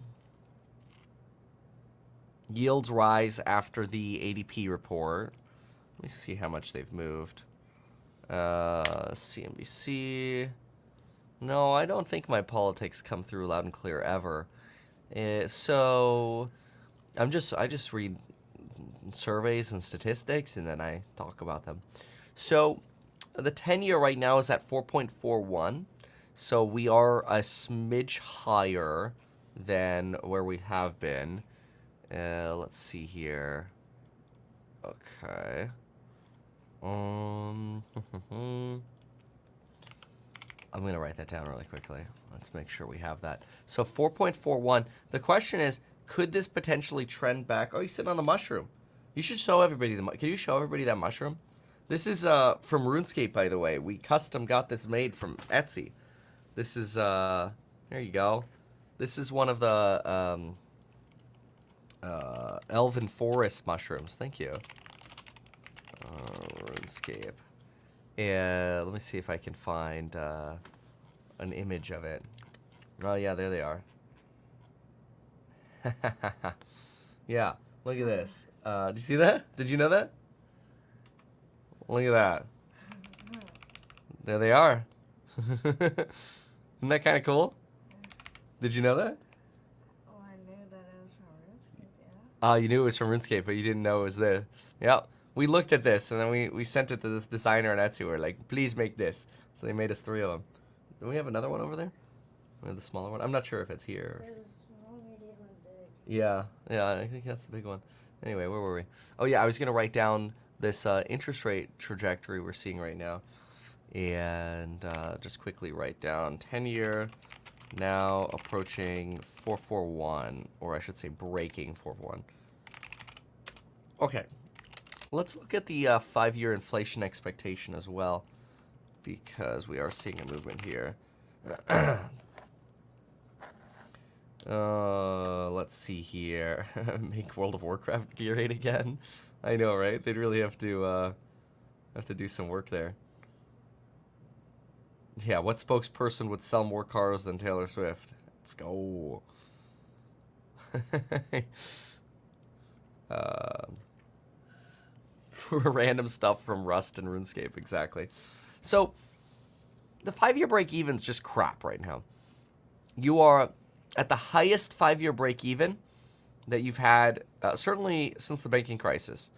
Yields rise after the ADP report. Let me see how much they've moved. CNBC. No, I don't think my politics come through loud and clear ever. So I just read surveys and statistics and then I talk about them. So the 10-year right now is at 4.41. So we are a smidge higher than where we have been. Let's see here. Okay. I'm going to write that down really quickly. Let's make sure we have that. So 4.41. The question is, could this potentially trend back? Oh, you're sitting on the mushroom. You should show everybody can you show everybody that mushroom? This is from RuneScape, by the way. We custom got this made from Etsy. This is, there you go. This is one of the Elven Forest mushrooms. Thank you. RuneScape. Yeah, let me see if I can find an image of it. Oh, yeah, there they are. Yeah, look at this. Did you see that? Did you know that? Look at that. There they are. Isn't that kind of cool? Did you know that? Oh, I knew that it was from RuneScape, yeah. You knew it was from RuneScape, but you didn't know it was there. Yep. We looked at this, and then we sent it to this designer on Etsy. We were like, please make this. So they made us 3 of them. Do we have another one over there? We have the smaller one? I'm not sure if it's here. There's one medium and big. Yeah, I think that's the big one. Anyway, where were we? Oh, yeah, I was going to write down this interest rate trajectory we're seeing right now. And just quickly write down 10-year, now approaching 441, or I should say breaking 441. Okay. Let's look at the 5-year inflation expectation as well, because we are seeing a movement here. Let's see here. Make World of Warcraft gear 8 again. I know, right? They'd really have to do some work there. Yeah, what spokesperson would sell more cars than Taylor Swift? Let's go. Random stuff from Rust and RuneScape, exactly. So, the 5-year break-even's just crap right now. You are at the highest 5-year break-even that you've had, certainly since the banking crisis.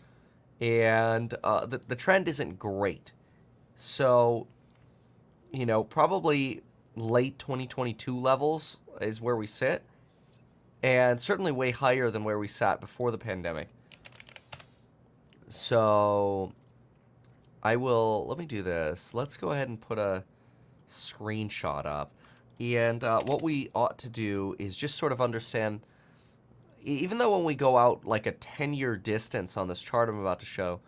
And the trend isn't great. So, you know, probably late 2022 levels is where we sit. And certainly way higher than where we sat before the pandemic. So, let me do this. Let's go ahead and put a screenshot up. And what we ought to do is just sort of understand, even though when we go out like a 10-year distance on this chart I'm about to show,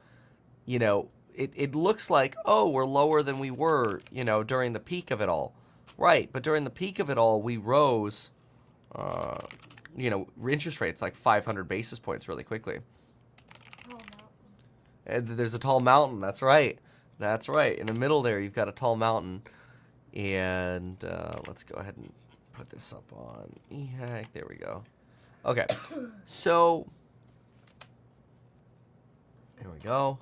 you know, it looks like, oh, we're lower than we were, you know, during the peak of it all. Right, but during the peak of it all, we rose, you know, interest rates like 500 basis points really quickly. And there's a tall mountain. That's right. That's right. In the middle there, you've got a tall mountain. And let's go ahead and put this up on eHack. There we go. Okay. So, here we go.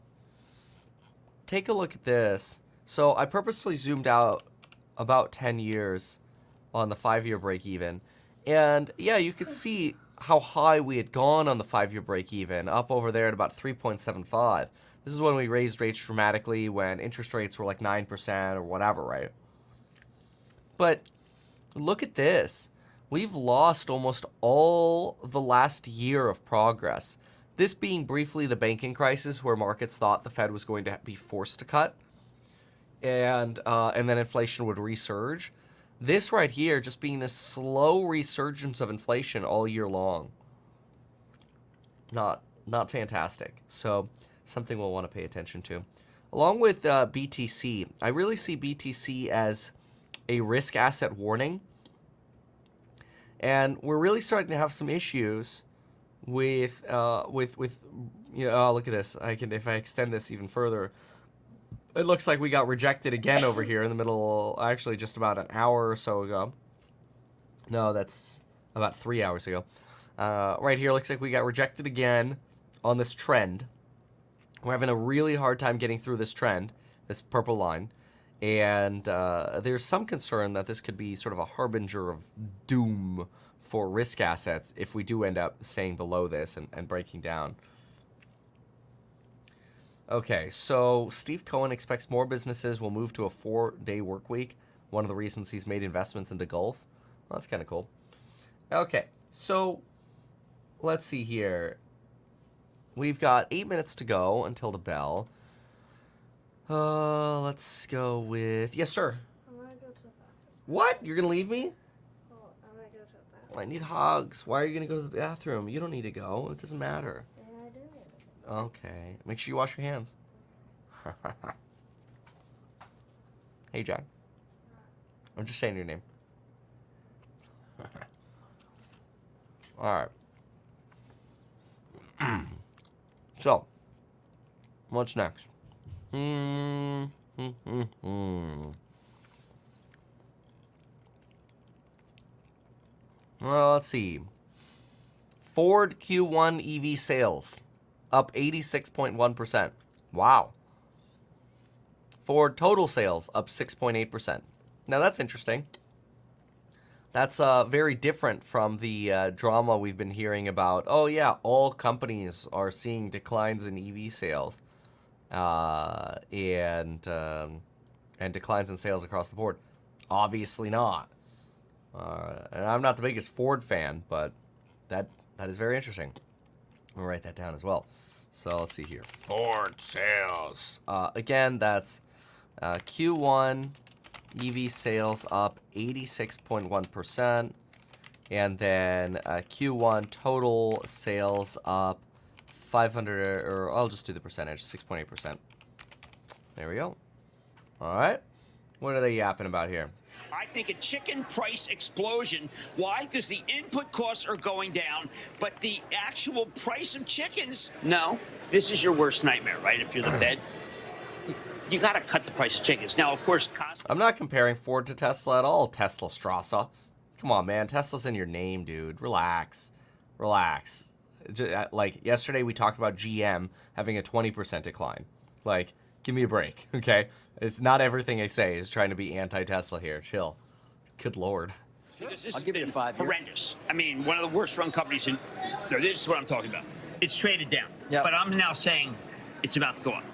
Take a look at this. So, I purposely zoomed out about 10 years on the 5-year break even. And, yeah, you could see how high we had gone on the 5-year break-even, up over there at about 3.75. This is when we raised rates dramatically, when interest rates were like 9% or whatever, right? But look at this. We've lost almost all the last year of progress. This being briefly the banking crisis, where markets thought the Fed was going to be forced to cut, and then inflation would resurge. This right here just being this slow resurgence of inflation all year long. Not fantastic. So something we'll want to pay attention to. Along with BTC, I really see BTC as a risk asset warning. And we're really starting to have some issues with you know, oh, look at this. If I extend this even further, It looks like we got rejected again over here in the middle, actually just about an hour or so ago. No, that's about 3 hours ago. Right here, looks like we got rejected again on this trend. We're having a really hard time getting through this trend, this purple line. And there's some concern that this could be sort of a harbinger of doom for risk assets if we do end up staying below this and breaking down. Okay, so Steve Cohen expects more businesses will move to a 4-day work week. One of the reasons he's made investments into Gulf. Well, that's kind of cool. Okay, so let's see here. We've got 8 minutes to go until the bell. Let's go with... Yes, sir. I'm gonna go to the bathroom. What? You're going to leave me? Oh, I'm gonna go to the bathroom. I need hugs. Why are you going to go to the bathroom? You don't need to go. It doesn't matter. Yeah, I do need to go. Okay. Make sure you wash your hands. Hey, Jack. I'm just saying your name. All right. So, what's next? Well, let's see. Ford Q1 EV sales up 86.1%. Wow. Ford total sales up 6.8%. Now that's interesting. That's very different from the drama we've been hearing about. Oh yeah, all companies are seeing declines in EV sales, and declines in sales across the board. Obviously not. And I'm not the biggest Ford fan, but that is very interesting. I'll write that down as well. So let's see here. Ford sales. Again, that's Q1 EV sales up 86.1%. And then Q1 total sales up 500, or I'll just do the percentage, 6.8%. There we go. All right. What are they yapping about here? I think a chicken price explosion. Why? Because the input costs are going down, but the actual price of chickens, no. This is your worst nightmare, right? If you're the Fed, you got to cut the price of chickens. Now, of course, I'm not comparing Ford to Tesla at all, Tesla Strasse. Come on, man. Tesla's in your name, dude. Relax. Relax. Like, yesterday we talked about GM having a 20% decline. Like, give me a break, okay? It's not everything I say is trying to be anti-Tesla here. Chill. Good Lord. I'll give you 5 here. Horrendous. I mean, one of the worst run companies in... No, this is what I'm talking about. It's traded down. Yep. But I'm now saying it's about to go up.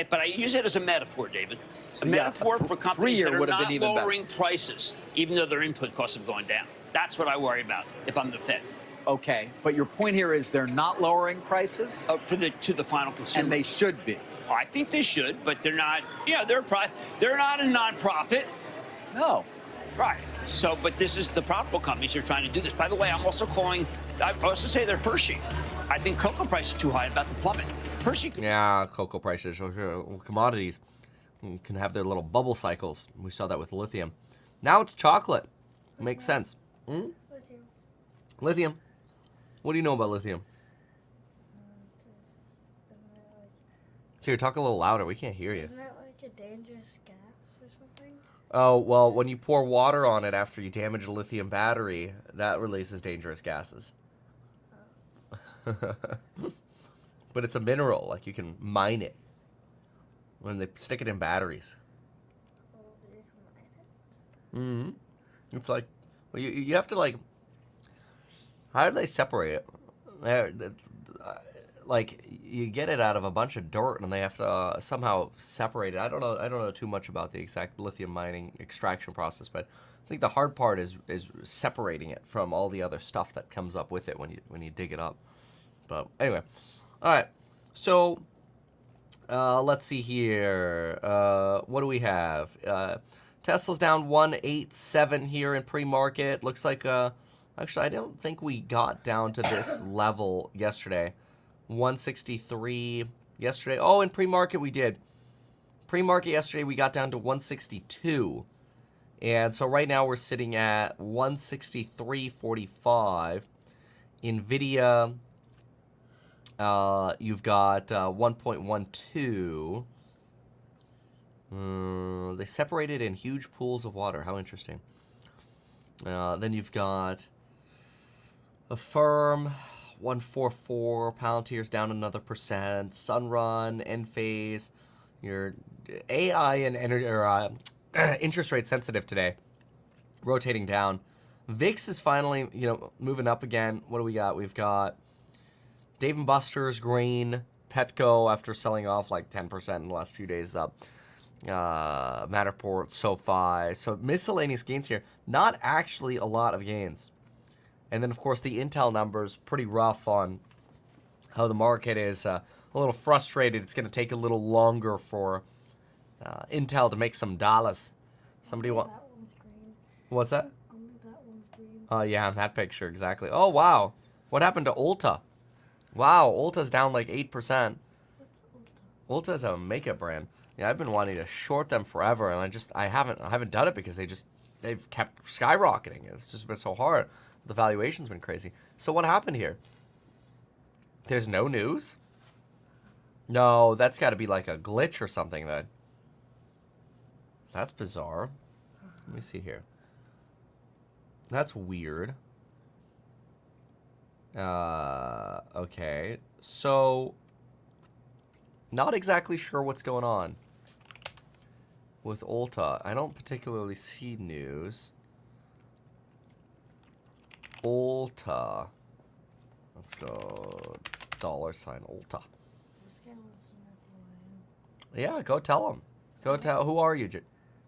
But I use it as a metaphor, David. A metaphor for companies that are not lowering prices, even though their input costs have gone down. That's what I worry about if I'm the Fed. Okay, but your point here is they're not lowering prices? To the final consumer. And they should be. Well, I think they should, but they're not. Yeah, they're not a nonprofit. No. Right. So, but this is the profitable companies are trying to do this. By the way, I also say they're Hershey. I think cocoa prices are too high, about to plummet. Hershey. Yeah, cocoa prices, commodities can have their little bubble cycles. We saw that with lithium. Now it's chocolate. Makes sense. Lithium. Lithium. What do you know about lithium? Here, talk a little louder. We can't hear you. Isn't it like a dangerous gas or something? Oh, well, when you pour water on it after you damage a lithium battery, that releases dangerous gases. But it's a mineral. Like, you can mine it when they stick it in batteries. Oh, you can mine it? Mm-hmm. It's like, well, you have to, like, how do they separate it? Like, you get it out of a bunch of dirt, and they have to somehow separate it. I don't know too much about the exact lithium mining extraction process, but I think the hard part is separating it from all the other stuff that comes up with it when you dig it up. But anyway, all right. So let's see here. What do we have? Tesla's down 187 here in pre-market. Looks like actually I don't think we got down to this level yesterday. 163 yesterday. Oh, in pre-market we did. Pre-market yesterday we got down to 162. And so right now we're sitting at 163.45. NVIDIA, you've got 1.12. They separated in huge pools of water. How interesting. Then you've got Affirm, 144. Palantir's down another percent. Sunrun, Enphase. Your AI and energy or interest rate sensitive today, rotating down. VIX is finally, moving up again. What do we got? We've got Dave & Buster's, Green, Petco after selling off like 10% in the last few days up. Matterport, SoFi. So miscellaneous gains here. Not actually a lot of gains. And then, of course, the Intel numbers, pretty rough on how the market is a little frustrated. It's going to take a little longer for Intel to make some dollars. Somebody want? That one's green. What's that? That one's green. Oh, yeah, in that picture, exactly. Oh, wow. What happened to Ulta? Wow, Ulta's down like 8%. What's Ulta? Ulta's a makeup brand. Yeah, I've been wanting to short them forever, and I haven't done it because they've kept skyrocketing. It's just been so hard. The valuation's been crazy. So what happened here? There's no news? No, that's got to be like a glitch or something then. That's bizarre. Let me see here. That's weird. Okay. So, not exactly sure what's going on with Ulta. I don't particularly see news. Ulta. Let's go $sign Ulta. This guy wants to know who I am. Yeah, go tell him. Go tell. Who are you?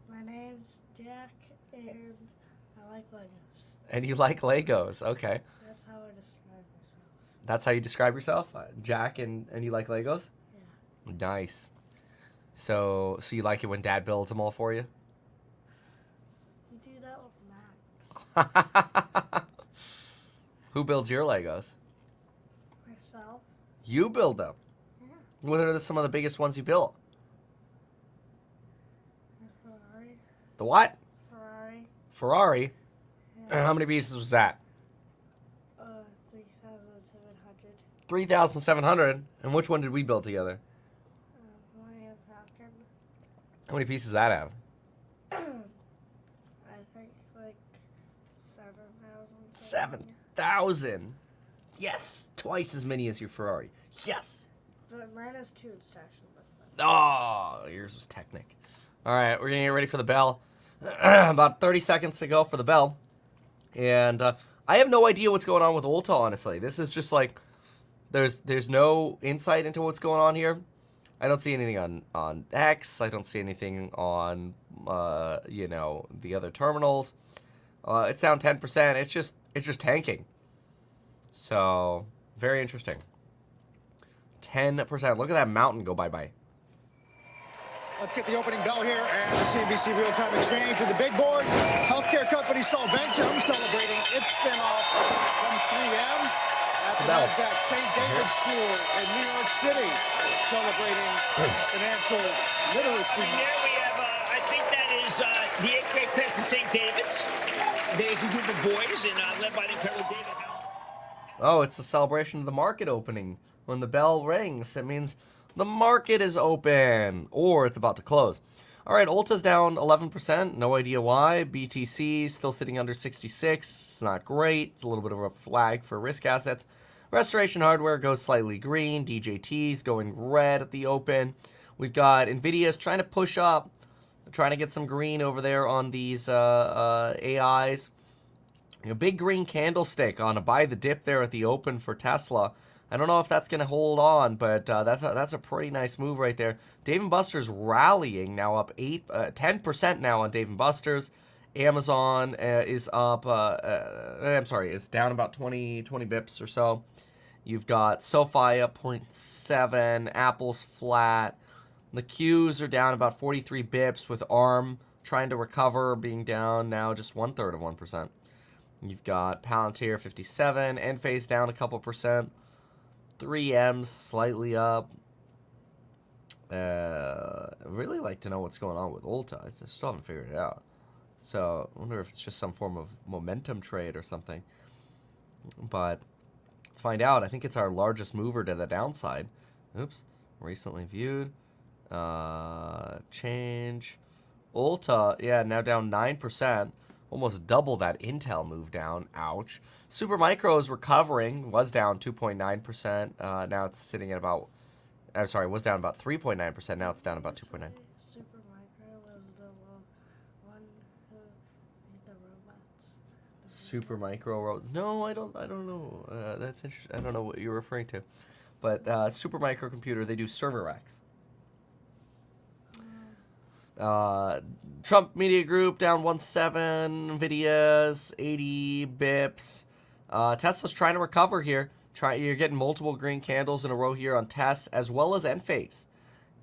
My name's Jack, and I like Legos. And you like Legos. Okay. That's how I describe myself. That's how you describe yourself? Jack, and you like Legos? Yeah. Nice. So you like it when Dad builds them all for you? You do that with Max. Who builds your Legos? Myself. You build them. Yeah. What are some of the biggest ones you built? Ferrari. The what? Ferrari. Ferrari? Yeah. How many pieces was that? 3,700. 3,700. And which one did we build together? Millennium Falcon. How many pieces does that have? I think like 7,000. 7,000. Yes. Twice as many as your Ferrari. Yes. But mine has 2 instructions. Oh, yours was Technic. All right, we're going to get ready for the bell. About 30 seconds to go for the bell. And I have no idea what's going on with Ulta, honestly. This is just like, there's no insight into what's going on here. I don't see anything on X. I don't see anything on, the other terminals. It's down 10%. It's just tanking. So, very interesting. 10%. Look at that mountain go bye-bye. Let's get the opening bell here and the CNBC Real-Time Exchange with the big board. Healthcare company Solventum celebrating its spinoff from 3M at the NASDAQ St. David's School in New York City, celebrating financial literacy. Here we have, I think that is the 8th grade class at St. David's. There's a group of boys and led by the incredible David Howell. Oh, it's the celebration of the market opening. When the bell rings, it means the market is open, or it's about to close. All right, Ulta's down 11%. No idea why. BTC still sitting under 66. It's not great. It's a little bit of a flag for risk assets. Restoration Hardware goes slightly green. DJT's going red at the open. We've got NVIDIA's trying to push up, trying to get some green over there on these AIs. A big green candlestick on a buy the dip there at the open for Tesla. I don't know if that's going to hold on, but that's a pretty nice move right there. Dave & Buster's rallying now, up 10% now on Dave & Buster's. Amazon is up, is down about 20 bips or so. You've got SoFi up 0.7, Apple's flat. The Qs are down about 43 bips with ARM trying to recover, being down now just 1/3 of 1%. You've got Palantir 57, Enphase down a couple percent. 3M's slightly up. I'd really like to know what's going on with Ulta. I still haven't figured it out. So I wonder if it's just some form of momentum trade or something. But let's find out. I think it's our largest mover to the downside. Oops. Recently viewed. Change. Ulta, yeah, now down 9%. Almost double that Intel move down. Ouch. Supermicro is recovering. Was down 2.9%. Now it's sitting at about... I'm sorry, was down about 3.9%. Now it's down about 2.9. Supermicro was the one who made the robots. Supermicro. No, I don't know. That's interesting. I don't know what you're referring to. But Supermicro Computer, they do server racks. Trump Media Group down 1.7, Nvidia's 80 bips. Tesla's trying to recover here. You're getting multiple green candles in a row here on Tess as well as Enphase.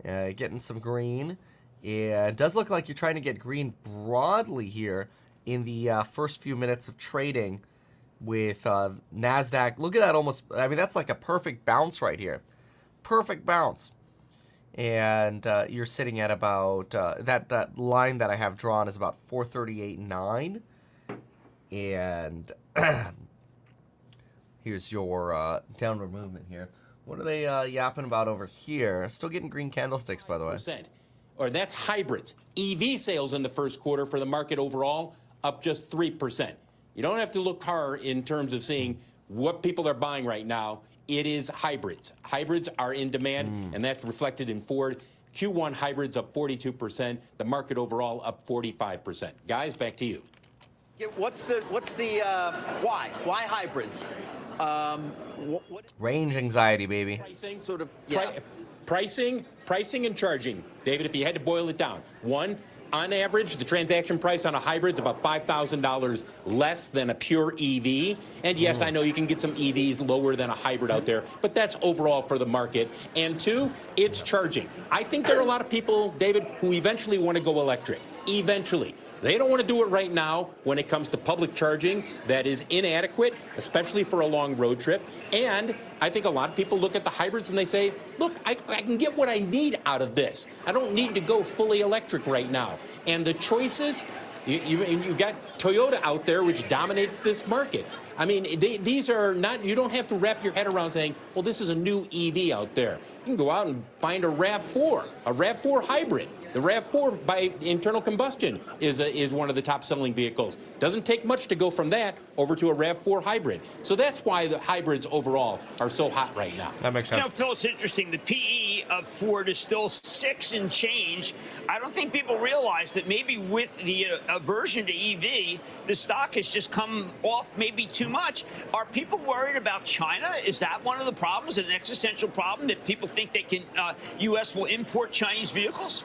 Getting some green. Yeah, it does look like you're trying to get green broadly here in the first few minutes of trading with NASDAQ. Look at that almost. I mean, that's like a perfect bounce right here. Perfect bounce. And you're sitting at about, that line that I have drawn is about 438.9. And here's your downward movement here. What are they yapping about over here? Still getting green candlesticks, by the way. Or that's hybrids. EV sales in the first quarter for the market overall up just 3%. You don't have to look hard in terms of seeing what people are buying right now. It is hybrids. Hybrids are in demand, and that's reflected in Ford. Q1 hybrids up 42%. The market overall up 45%. Guys, back to you. What's the why? Why hybrids? Range anxiety, baby. Pricing, sort of pricing and charging. David, if you had to boil it down, one, on average, the transaction price on a hybrid is about $5,000 less than a pure EV. And yes, I know you can get some EVs lower than a hybrid out there, but that's overall for the market. And two, it's charging. I think there are a lot of people, David, who eventually want to go electric. Eventually. They don't want to do it right now when it comes to public charging that is inadequate, especially for a long road trip. And I think a lot of people look at the hybrids and they say, look, I can get what I need out of this. I don't need to go fully electric right now. And the choices, you got Toyota out there, which dominates this market. I mean, these are not, you don't have to wrap your head around saying, well, this is a new EV out there. You can go out and find a RAV4 hybrid. The RAV4 by internal combustion is one of the top selling vehicles. Doesn't take much to go from that over to a RAV4 hybrid. So that's why the hybrids overall are so hot right now. That makes sense. You know, Phil, it's interesting. The PE of Ford is still 6 and change. I don't think people realize that maybe with the aversion to EV, the stock has just come off maybe too much. Are people worried about China? Is that one of the problems, an existential problem, that people think they can, U.S. will import Chinese vehicles?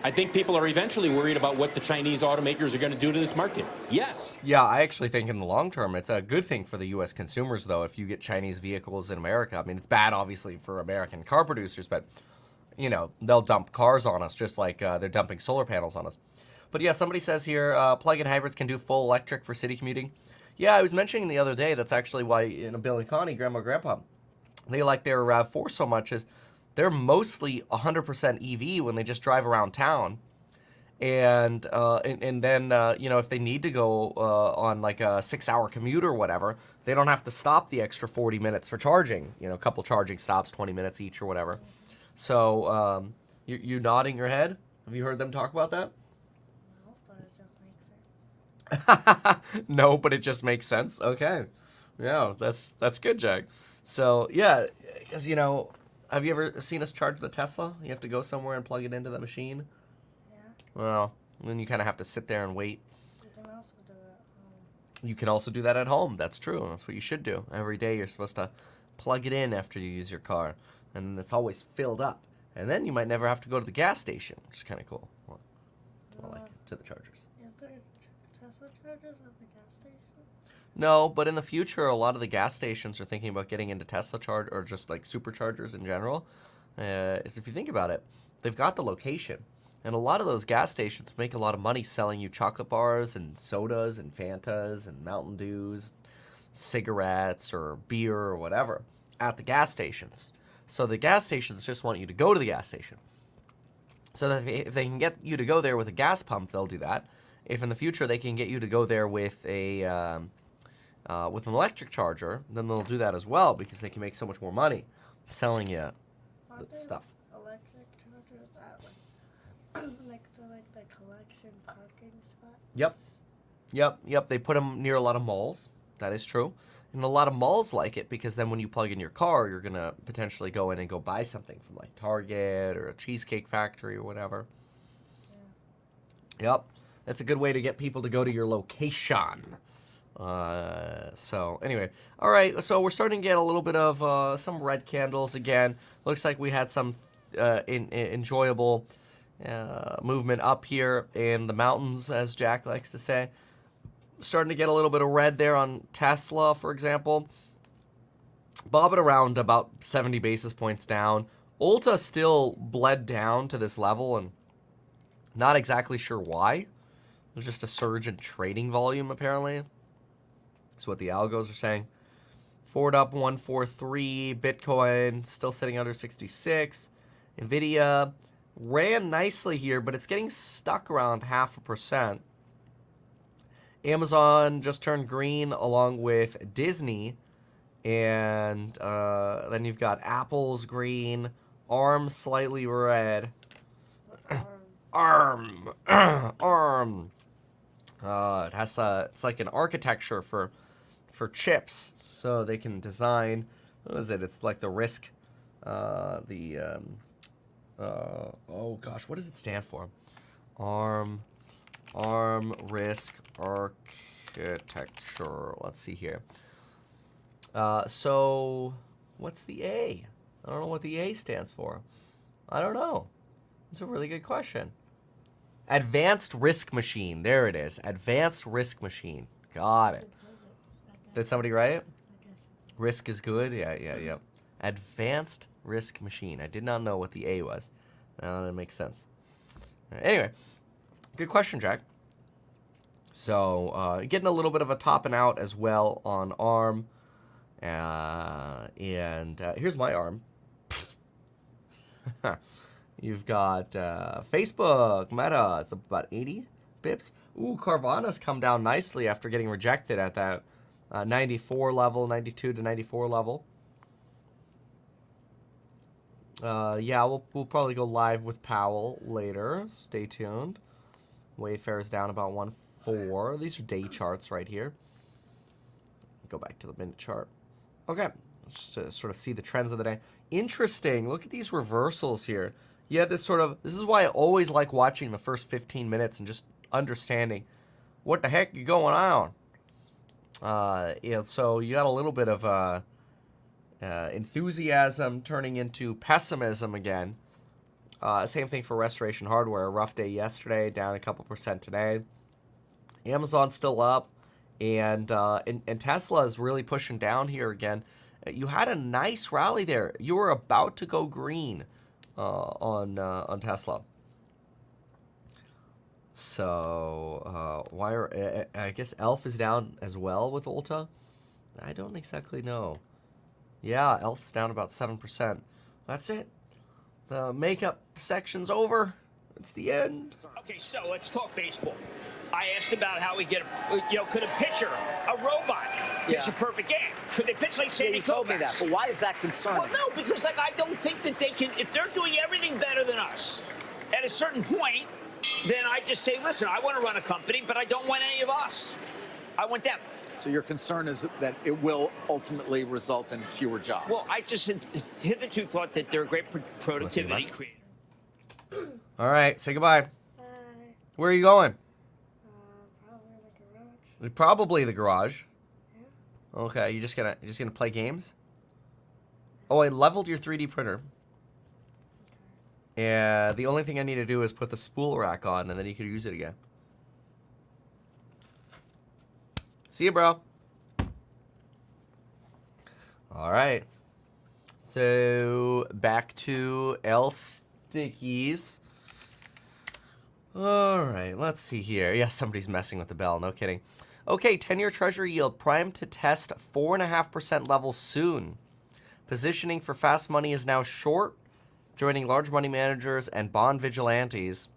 I think people are eventually worried about what the Chinese automakers are going to do to this market. Yes. Yeah, I actually think in the long term, it's a good thing for the U.S. consumers, though, if you get Chinese vehicles in America. I mean, it's bad, obviously, for American car producers, but, you know, they'll dump cars on us just like they're dumping solar panels on us. But yeah, somebody says here, plug-in hybrids can do full electric for city commuting. Yeah, I was mentioning the other day, that's actually why, you know, Bill and Connie, Grandma, Grandpa, they like their RAV4 so much is they're mostly 100% EV when they just drive around town. And then, you know, if they need to go on like a 6-hour commute or whatever, they don't have to stop the extra 40 minutes for charging. You know, a couple charging stops, 20 minutes each or whatever. So you nodding your head? Have you heard them talk about that? No, but it just makes sense. No, but it just makes sense. Okay. Yeah, that's good, Jack. So, yeah, because, you know, have you ever seen us charge the Tesla? You have to go somewhere and plug it into the machine? Yeah. Well, then you kind of have to sit there and wait. You can also do it at home. You can also do that at home. That's true. That's what you should do. Every day you're supposed to plug it in after you use your car. And it's always filled up. And then you might never have to go to the gas station, which is kind of cool. Well, like to the chargers. Is there Tesla chargers at the gas station? No, but in the future, a lot of the gas stations are thinking about getting into Tesla charge or just like superchargers in general. Is if you think about it, they've got the location. And a lot of those gas stations make a lot of money selling you chocolate bars and sodas and Fantas and Mountain Dews, cigarettes or beer or whatever at the gas stations. So the gas stations just want you to go to the gas station. So that if they can get you to go there with a gas pump, they'll do that. If in the future they can get you to go there with with an electric charger, then they'll do that as well because they can make so much more money selling you the stuff. Electric certain parking spots? Yep. They put them near a lot of malls. That is true. And a lot of malls like it because then when you plug in your car, you're going to potentially go in and go buy something from like Target or a Cheesecake Factory or whatever. Yep. That's a good way to get people to go to your location. So anyway, all right. So we're starting to get a little bit of some red candles again. Looks like we had some enjoyable movement up here in the mountains, as Jack likes to say. Starting to get a little bit of red there on Tesla, for example. Bobbing around about 70 basis points down. Ulta still bled down to this level, and not exactly sure why. There's just a surge in trading volume, apparently. That's what the algos are saying. Ford up 143. Bitcoin still sitting under 66. Nvidia ran nicely here, but it's getting stuck around 0.5%. Amazon just turned green along with Disney. And then you've got Apple's green. ARM slightly red. ARM. ARM. It has it's like an architecture for chips, so they can design. What is it? It's like the RISC. Oh gosh, what does it stand for? ARM RISC architecture. Let's see here. So what's the A? I don't know what the A stands for. I don't know. It's a really good question. Advanced RISC machine. There it is. Advanced RISC machine. Got it. Did somebody write it? RISC is good. Yeah. Advanced RISC machine. I did not know what the A was. That makes sense. Anyway, good question, Jack. So getting a little bit of a topping out as well on ARM. And here's my ARM. You've got Facebook, Meta, it's about 80 bips. Ooh, Carvana's come down nicely after getting rejected at that 94 level, 92 to 94 level. Yeah, we'll probably go live with Powell later. Stay tuned. Wayfair is down about 1.4. These are day charts right here. Go back to the minute chart. Okay, just to sort of see the trends of the day. Interesting. Look at these reversals here. Yeah, this is why I always like watching the first 15 minutes and just understanding what the heck is going on. Yeah, so you got a little bit of enthusiasm turning into pessimism again. Same thing for Restoration Hardware. A rough day yesterday, down a couple percent today. Amazon's still up, and Tesla is really pushing down here again. You had a nice rally there. You were about to go green on Tesla. So I guess ELF is down as well with Ulta. I don't exactly know. Yeah, ELF's down about 7%. That's it. The makeup section's over. It's the end. Okay, so let's talk baseball. I asked about how we get, could a pitcher, a robot, pitch a perfect game? Could they pitch like Sandy Koufax? You told me that, but why is that concerning? Well, no, because I don't think that they can. If they're doing everything better than us, at a certain point, then I just say, listen, I want to run a company, but I don't want any of us. I want them. So your concern is that it will ultimately result in fewer jobs? Well, I just had hitherto thought that they're a great productivity creator. All right, say goodbye. Where are you going? Probably the garage. Yeah. Okay, you just gonna play games? Oh, I leveled your 3D printer. Yeah, the only thing I need to do is put the spool rack on, and then you can use it again. See you, bro. All right. So back to L Stickies. All right, let's see here. Yeah, somebody's messing with the bell. No kidding. Okay, 10-year Treasury yield primed to test 4.5% levels soon. Positioning for fast money is now short, joining large money managers and bond vigilantes.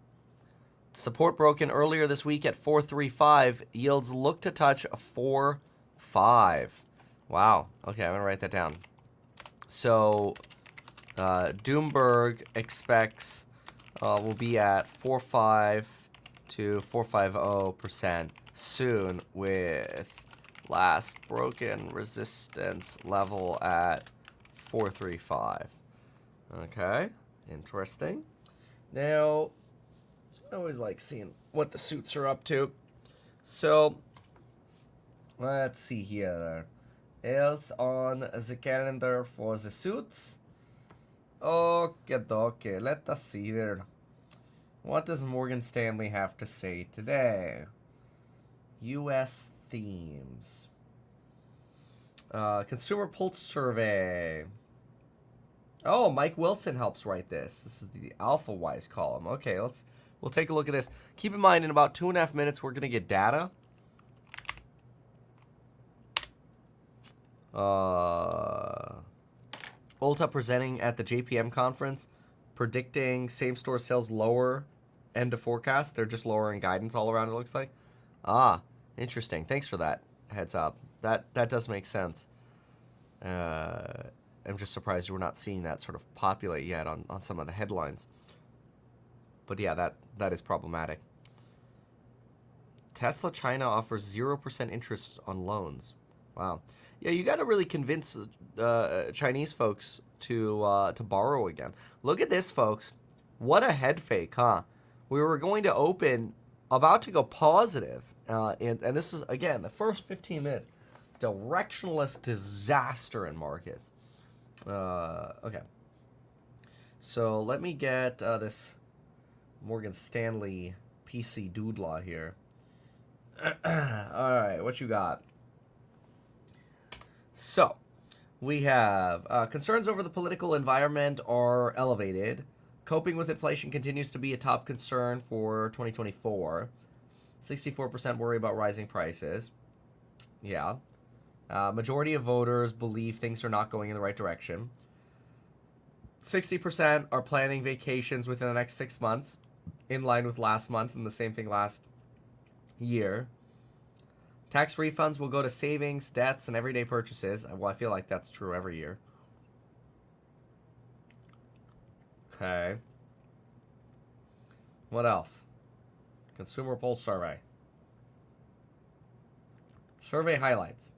Support broken earlier this week at 4.35. Yields look to touch 4.5. Wow. Okay, I'm going to write that down. So, Doomberg expects will be at 4.5 to 450% soon with last broken resistance level at 435. Okay, interesting. Now, I always like seeing what the suits are up to. So, let's see here. Else on the calendar for the suits. Okay, let us see here. What does Morgan Stanley have to say today? U.S. themes. Consumer Pulse Survey. Oh, Mike Wilson helps write this. This is the AlphaWise column. Okay, we'll take a look at this. Keep in mind, in about 2.5 minutes, we're going to get data. Ulta presenting at the JPM conference, predicting same-store sales lower end of forecast. They're just lowering guidance all around, it looks like. Ah, interesting. Thanks for that heads up. That does make sense. I'm just surprised we're not seeing that sort of populate yet on some of the headlines. But yeah, that is problematic. Tesla China offers 0% interest on loans. Wow. Yeah, you got to really convince Chinese folks to borrow again. Look at this, folks. What a head fake, huh? We were going to open, about to go positive, and this is, again, the first 15 minutes. Directionless disaster in markets. Okay. So let me get this Morgan Stanley PC Doodla here. All right, what you got? So, we have concerns over the political environment are elevated. Coping with inflation continues to be a top concern for 2024. 64% worry about rising prices. Yeah. Majority of voters believe things are not going in the right direction. 60% are planning vacations within the next 6 months, in line with last month and the same thing last year. Tax refunds will go to savings, debts, and everyday purchases. Well, I feel like that's true every year. Okay. What else? Consumer Pulse Survey. Survey highlights.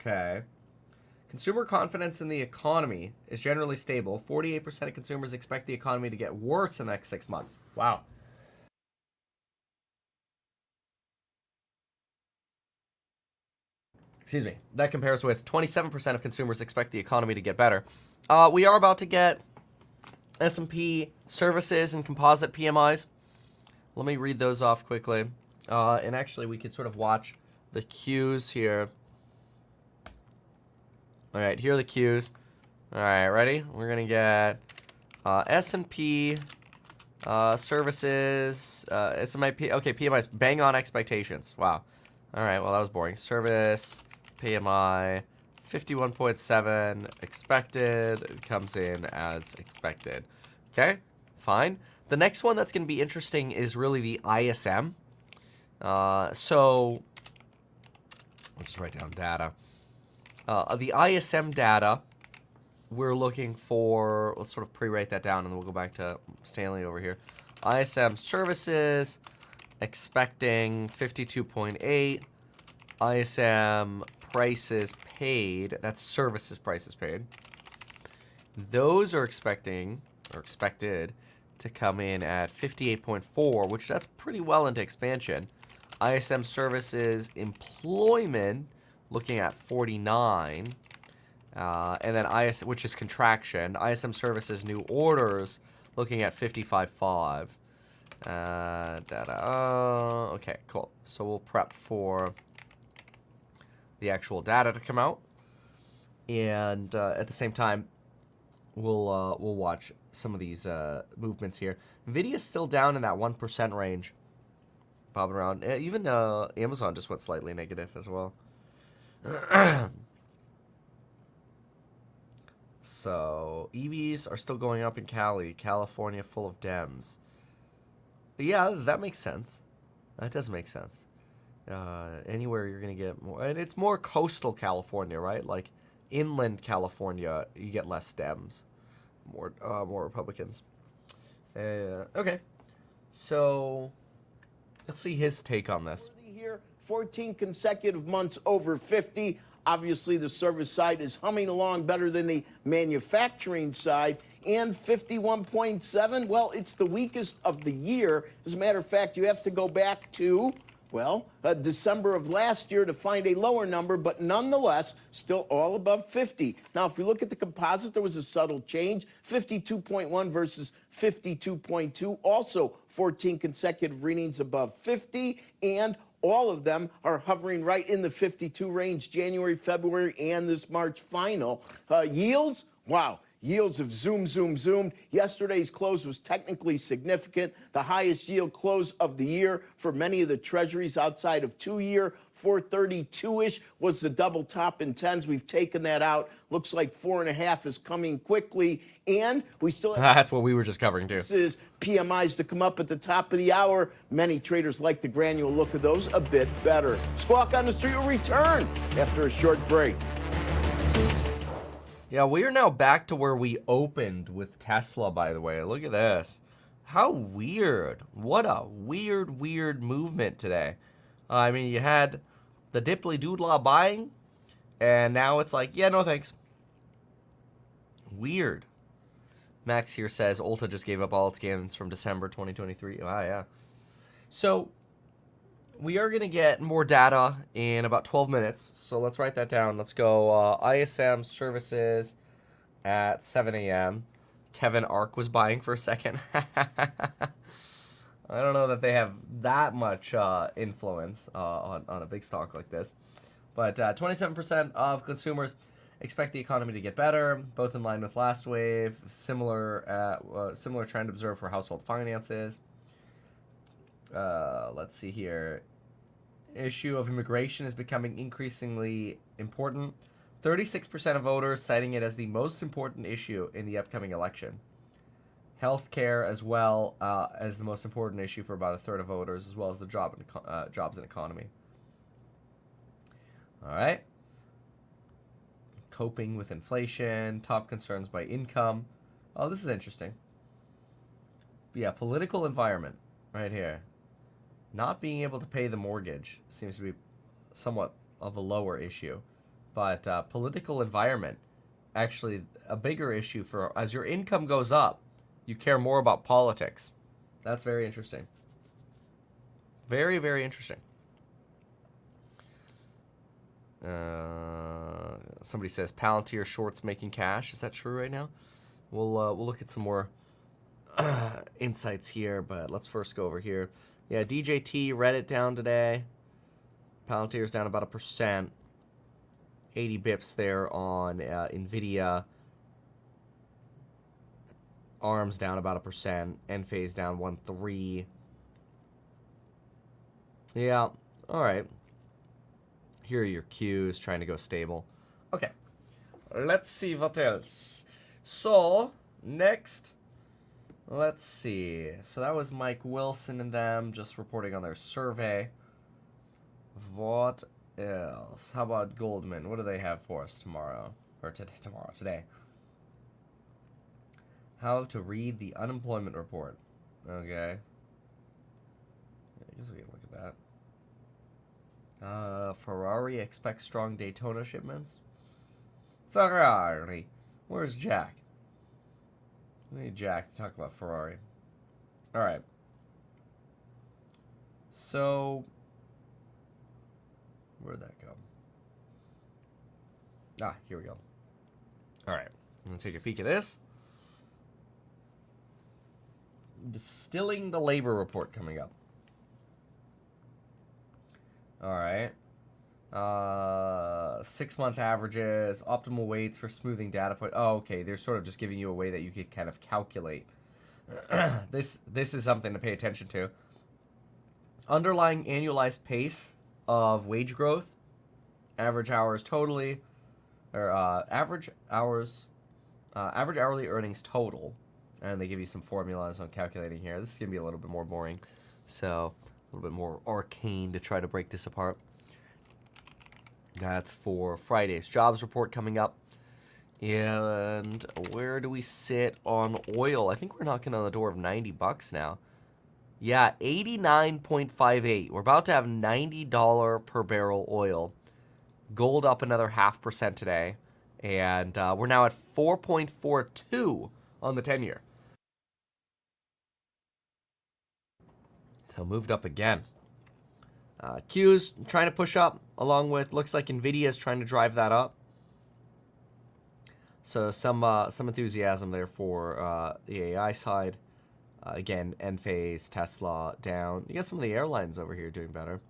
Okay. Consumer confidence in the economy is generally stable. 48% of consumers expect the economy to get worse in the next 6 months. Wow. Excuse me. That compares with 27% of consumers expect the economy to get better. We are about to get S&P services and composite PMIs. Let me read those off quickly. And actually, we could sort of watch the cues here. All right, here are the cues. All right, ready? We're going to get S&P services, S&P, okay, PMIs, bang on expectations. Wow. All right, well, that was boring. Service, PMI, 51.7, expected, comes in as expected. Okay, fine. The next one that's going to be interesting is really the ISM. So, let's just write down data. The ISM data, we're looking for, let's sort of pre-write that down and then we'll go back to Stanley over here. ISM services, expecting 52.8. ISM prices paid, that's services prices paid. Those are expecting, or expected, to come in at 58.4, which that's pretty well into expansion. ISM services employment, looking at 49. And then ISM, which is contraction. ISM services new orders, looking at 55.5. Data. Okay, cool. So we'll prep for the actual data to come out, and at the same time, we'll watch some of these movements here. Nvidia's still down in that 1% range, bobbing around. Even Amazon just went slightly negative as well. So EVs are still going up in California, full of Dems. Yeah, that makes sense. That does make sense. Anywhere you're going to get more, and it's more coastal California, right? Like inland California, you get less Dems, more Republicans. Okay, So let's see his take on this. Here, 14 consecutive months over 50. Obviously, the service side is humming along better than the manufacturing side. And 51.7, well, it's the weakest of the year. As a matter of fact, you have to go back to, well, December of last year to find a lower number, but nonetheless, still all above 50. Now, if we look at the composite, there was a subtle change, 52.1 versus 52.2. Also, 14 consecutive readings above 50, and all of them are hovering right in the 52 range, January, February, and this March final. Yields, wow. Yields have zoomed. Yesterday's close was technically significant. The highest yield close of the year for many of the treasuries outside of 2-year. 432-ish was the double top in 10s. We've taken that out. Looks like 4.5 is coming quickly. And we still have That's what we were just covering, too. PMIs to come up at the top of the hour. Many traders like the granular look of those a bit better. Squawk on the Street will return after a short break. Yeah, we are now back to where we opened with Tesla, by the way. Look at this. How weird. What a weird movement today. I mean, you had the dipply doodlah buying, and now it's like, yeah, no thanks. Weird. Max here says Ulta just gave up all its gains from December 2023. Wow, yeah. So we are going to get more data in about 12 minutes. So let's write that down. Let's go ISM services at 7 a.m. Kevin Ark was buying for a second. I don't know that they have that much influence on a big stock like this. But 27% of consumers expect the economy to get better, both in line with last wave. Similar trend observed for household finances. Let's see here. Issue of immigration is becoming increasingly important. 36% of voters citing it as the most important issue in the upcoming election. Healthcare as well as the most important issue for about a third of voters, as well as the jobs and economy. All right. Coping with inflation, top concerns by income. Oh, this is interesting. Yeah, political environment right here. Not being able to pay the mortgage seems to be somewhat of a lower issue. But political environment, actually a bigger issue for as your income goes up, you care more about politics. That's very interesting. Very, very interesting. Somebody says Palantir shorts making cash. Is that true right now? We'll look at some more insights here, but let's first go over here. Yeah, DJT, Reddit down today. Palantir's down about 1%. 80 bips there on NVIDIA. ARM's down about 1%. Enphase down 1.3. Yeah, all right. Here are your Qs trying to go stable. Okay, let's see what else. So, next, let's see. So that was Mike Wilson and them just reporting on their survey. What else? How about Goldman? What do they have for us tomorrow? Or today. How to read the unemployment report. Okay. I guess we can look at that. Ferrari expects strong Daytona shipments. Ferrari. Where's Jack? We need Jack to talk about Ferrari. Alright. So, where'd that go? Ah, here we go. Alright. I'm going to take a peek at this. Distilling the labor report coming up. All right. 6-month averages, optimal weights for smoothing data point. Oh, okay. They're sort of just giving you a way that you could kind of calculate. This is something to pay attention to. Underlying annualized pace of wage growth, average hours totally, or average hourly earnings total, and they give you some formulas on calculating here. This is gonna be a little bit more boring, so a little bit more arcane to try to break this apart. That's for Friday's jobs report coming up. And where do we sit on oil? I think we're knocking on the door of $90 now. Yeah, 89.58. We're about to have $90 per barrel oil. Gold up another 0.5% today. And we're now at 4.42 on the 10-year. So moved up again. Q's trying to push up, along with, looks like NVIDIA is trying to drive that up. So some enthusiasm there for the AI side. Again, Enphase, Tesla down. You got some of the airlines over here doing better.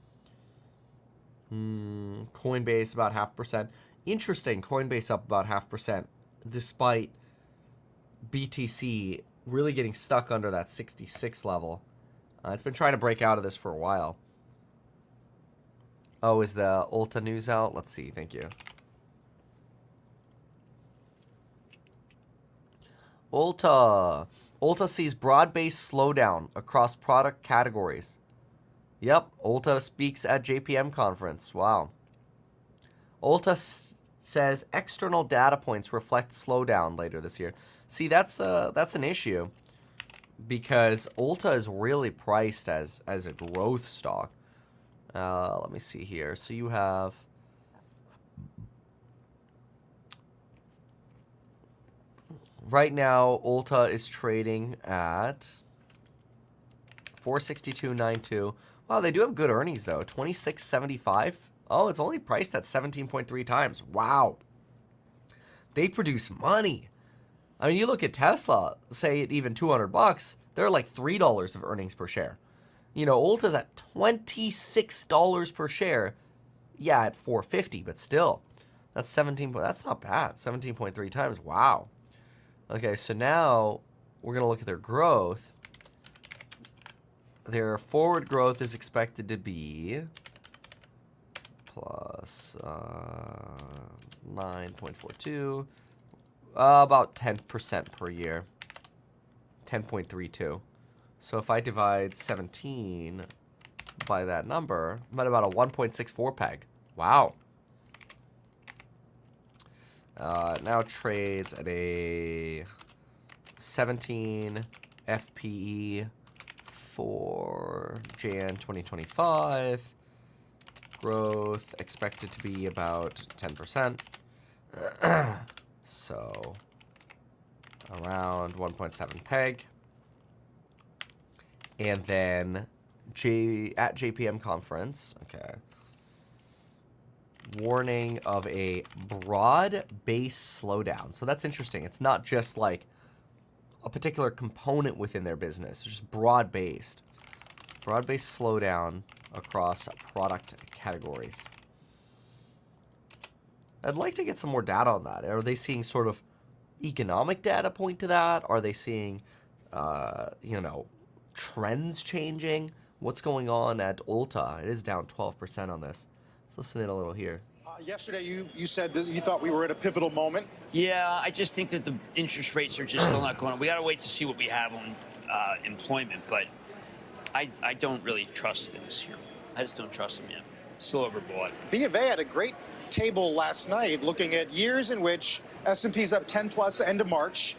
Coinbase about 0.5%. Interesting, Coinbase up about 0.5%, despite BTC really getting stuck under that 66 level. It's been trying to break out of this for a while. Oh, is the Ulta news out? Let's see, thank you. Ulta sees broad-based slowdown across product categories. Yep, Ulta speaks at JPM conference. Wow. Ulta says external data points reflect slowdown later this year. See, that's an issue because Ulta is really priced as a growth stock. Let me see here. So you have right now Ulta is trading at 462.92. Wow, they do have good earnings though. 26.75. Oh, it's only priced at 17.3 times. Wow. They produce money. I mean, you look at Tesla, say at even $200, they're like $3 of earnings per share. You know, Ulta's at $26 per share. Yeah, at $4.50, but still. That's 17. That's not bad. 17.3 times. Wow. Okay, so now we're going to look at their growth. Their forward growth is expected to be plus 9.42, about 10% per year, 10.32. So if I divide 17 by that number, I'm at about a 1.64 peg. Wow. Now trades at a 17 FPE for Jan 2025. Growth expected to be about 10%. So around 1.7 peg. And then at JPM conference, okay. Warning of a broad-based slowdown. So that's interesting. It's not just like a particular component within their business. It's just broad-based. Broad-based slowdown across product categories. I'd like to get some more data on that. Are they seeing sort of economic data point to that? Are they seeing, you know, trends changing? What's going on at Ulta? It is down 12% on this. Let's listen in a little here. Yesterday, you said that you thought we were at a pivotal moment. Yeah, I just think that the interest rates are just still not going on. We got to wait to see what we have on employment, but I don't really trust things here. I just don't trust them yet. Still overbought. B of A had a great table last night looking at years in which S&P's up 10 plus end of March.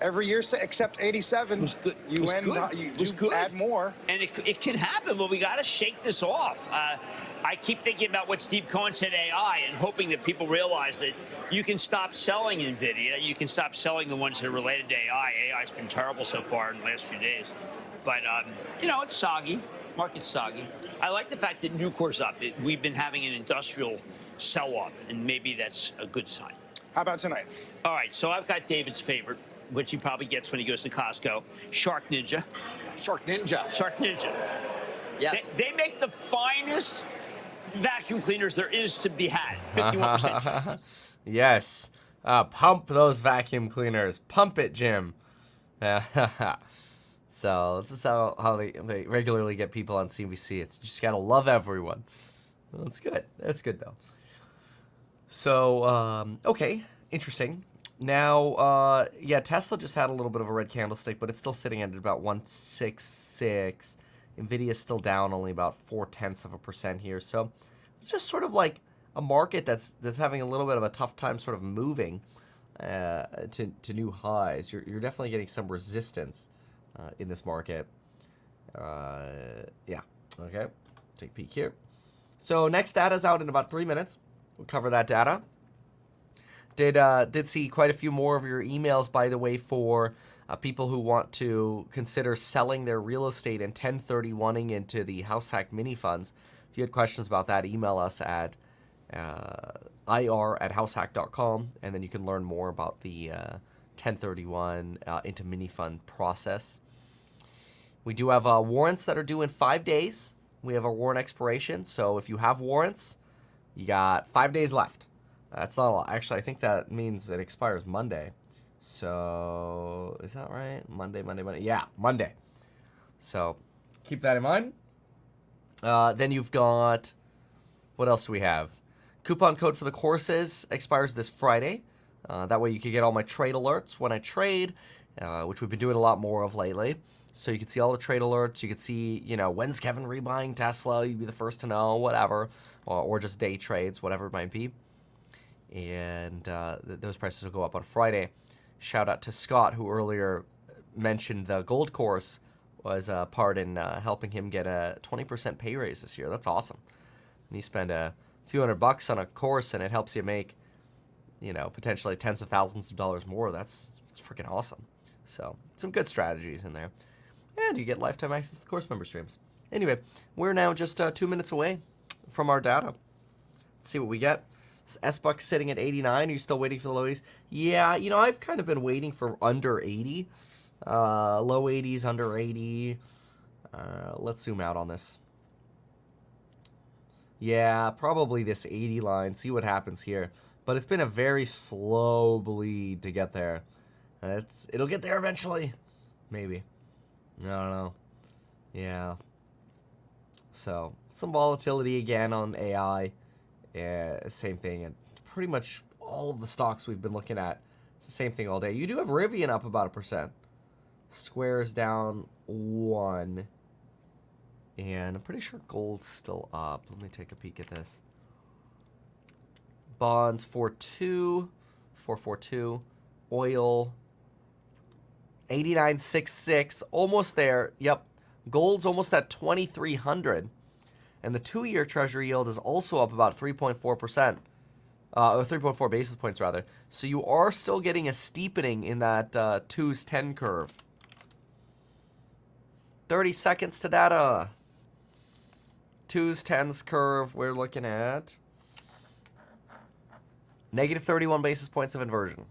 Every year except 87, was good. You was end, good. you was do good. add more. And it can happen, but we got to shake this off. I keep thinking about what Steve Cohen said, AI, and hoping that people realize that you can stop selling NVIDIA. You can stop selling the ones that are related to AI. AI's been terrible so far in the last few days. But, you know, it's soggy. Market's soggy. I like the fact that Nucor's up. We've been having an industrial sell-off, and maybe that's a good sign. How about tonight? All right, so I've got David's favorite, which he probably gets when he goes to Costco, Shark Ninja. Shark Ninja. Shark Ninja. Yes. They make the finest vacuum cleaners there is to be had. 51%. Yes. Pump those vacuum cleaners. Pump it, Jim. So this is how they regularly get people on CNBC. It's just gotta love everyone. Well, that's good. That's good though. So okay, interesting. Now, yeah, Tesla just had a little bit of a red candlestick, but it's still sitting at about 166. Nvidia's still down only about 0.4% here. So it's just sort of like a market that's having a little bit of a tough time sort of moving to new highs. You're definitely getting some resistance in this market. Yeah. Okay. Take a peek here. So next data's out in about 3 minutes. We'll cover that data. Did see quite a few more of your emails, by the way, for people who want to consider selling their real estate and 1031ing into the house hack mini funds. If you had questions about that, email us at ir@househack.com, and then you can learn more about the 1031 into mini fund process. We do have warrants that are due in 5 days. We have a warrant expiration, so if you have warrants, you got 5 days left. That's not a lot. Actually, I think that means it expires Monday. So, is that right? Monday. Yeah, Monday. So, keep that in mind. Then you've got, what else do we have? Coupon code for the courses expires this Friday. That way you can get all my trade alerts when I trade, which we've been doing a lot more of lately. So you can see all the trade alerts. You can see, when's Kevin rebuying Tesla? You'd be the first to know, whatever. Or just day trades, whatever it might be. And those prices will go up on Friday. Shout out to Scott, who earlier mentioned the gold course was part in helping him get a 20% pay raise this year. That's awesome. And you spend a few $100 on a course and it helps you make, potentially tens of thousands of dollars more. That's freaking awesome. So some good strategies in there. And you get lifetime access to the course member streams. Anyway, we're now just 2 minutes away from our data. Let's see what we get. S-Buck sitting at 89. Are you still waiting for the low 80s? Yeah, I've kind of been waiting for under 80. Low 80s, under 80. Let's zoom out on this. Yeah, probably this 80 line. See what happens here. But it's been a very slow bleed to get there. It'll get there eventually. Maybe. I don't know. Yeah. So, some volatility again on AI. Yeah, same thing. And pretty much all of the stocks we've been looking at, it's the same thing all day. You do have Rivian up about 1%. Square's down 1. And I'm pretty sure gold's still up. Let me take a peek at this. Bonds 442. Oil 89.66. Almost there. Yep. Gold's almost at 2,300. And the 2-year Treasury yield is also up about 3.4%. Or 3.4 basis points, rather. So you are still getting a steepening in that 2's 10 curve. 30 seconds to data. 2's 10's curve, we're looking at negative 31 basis points of inversion.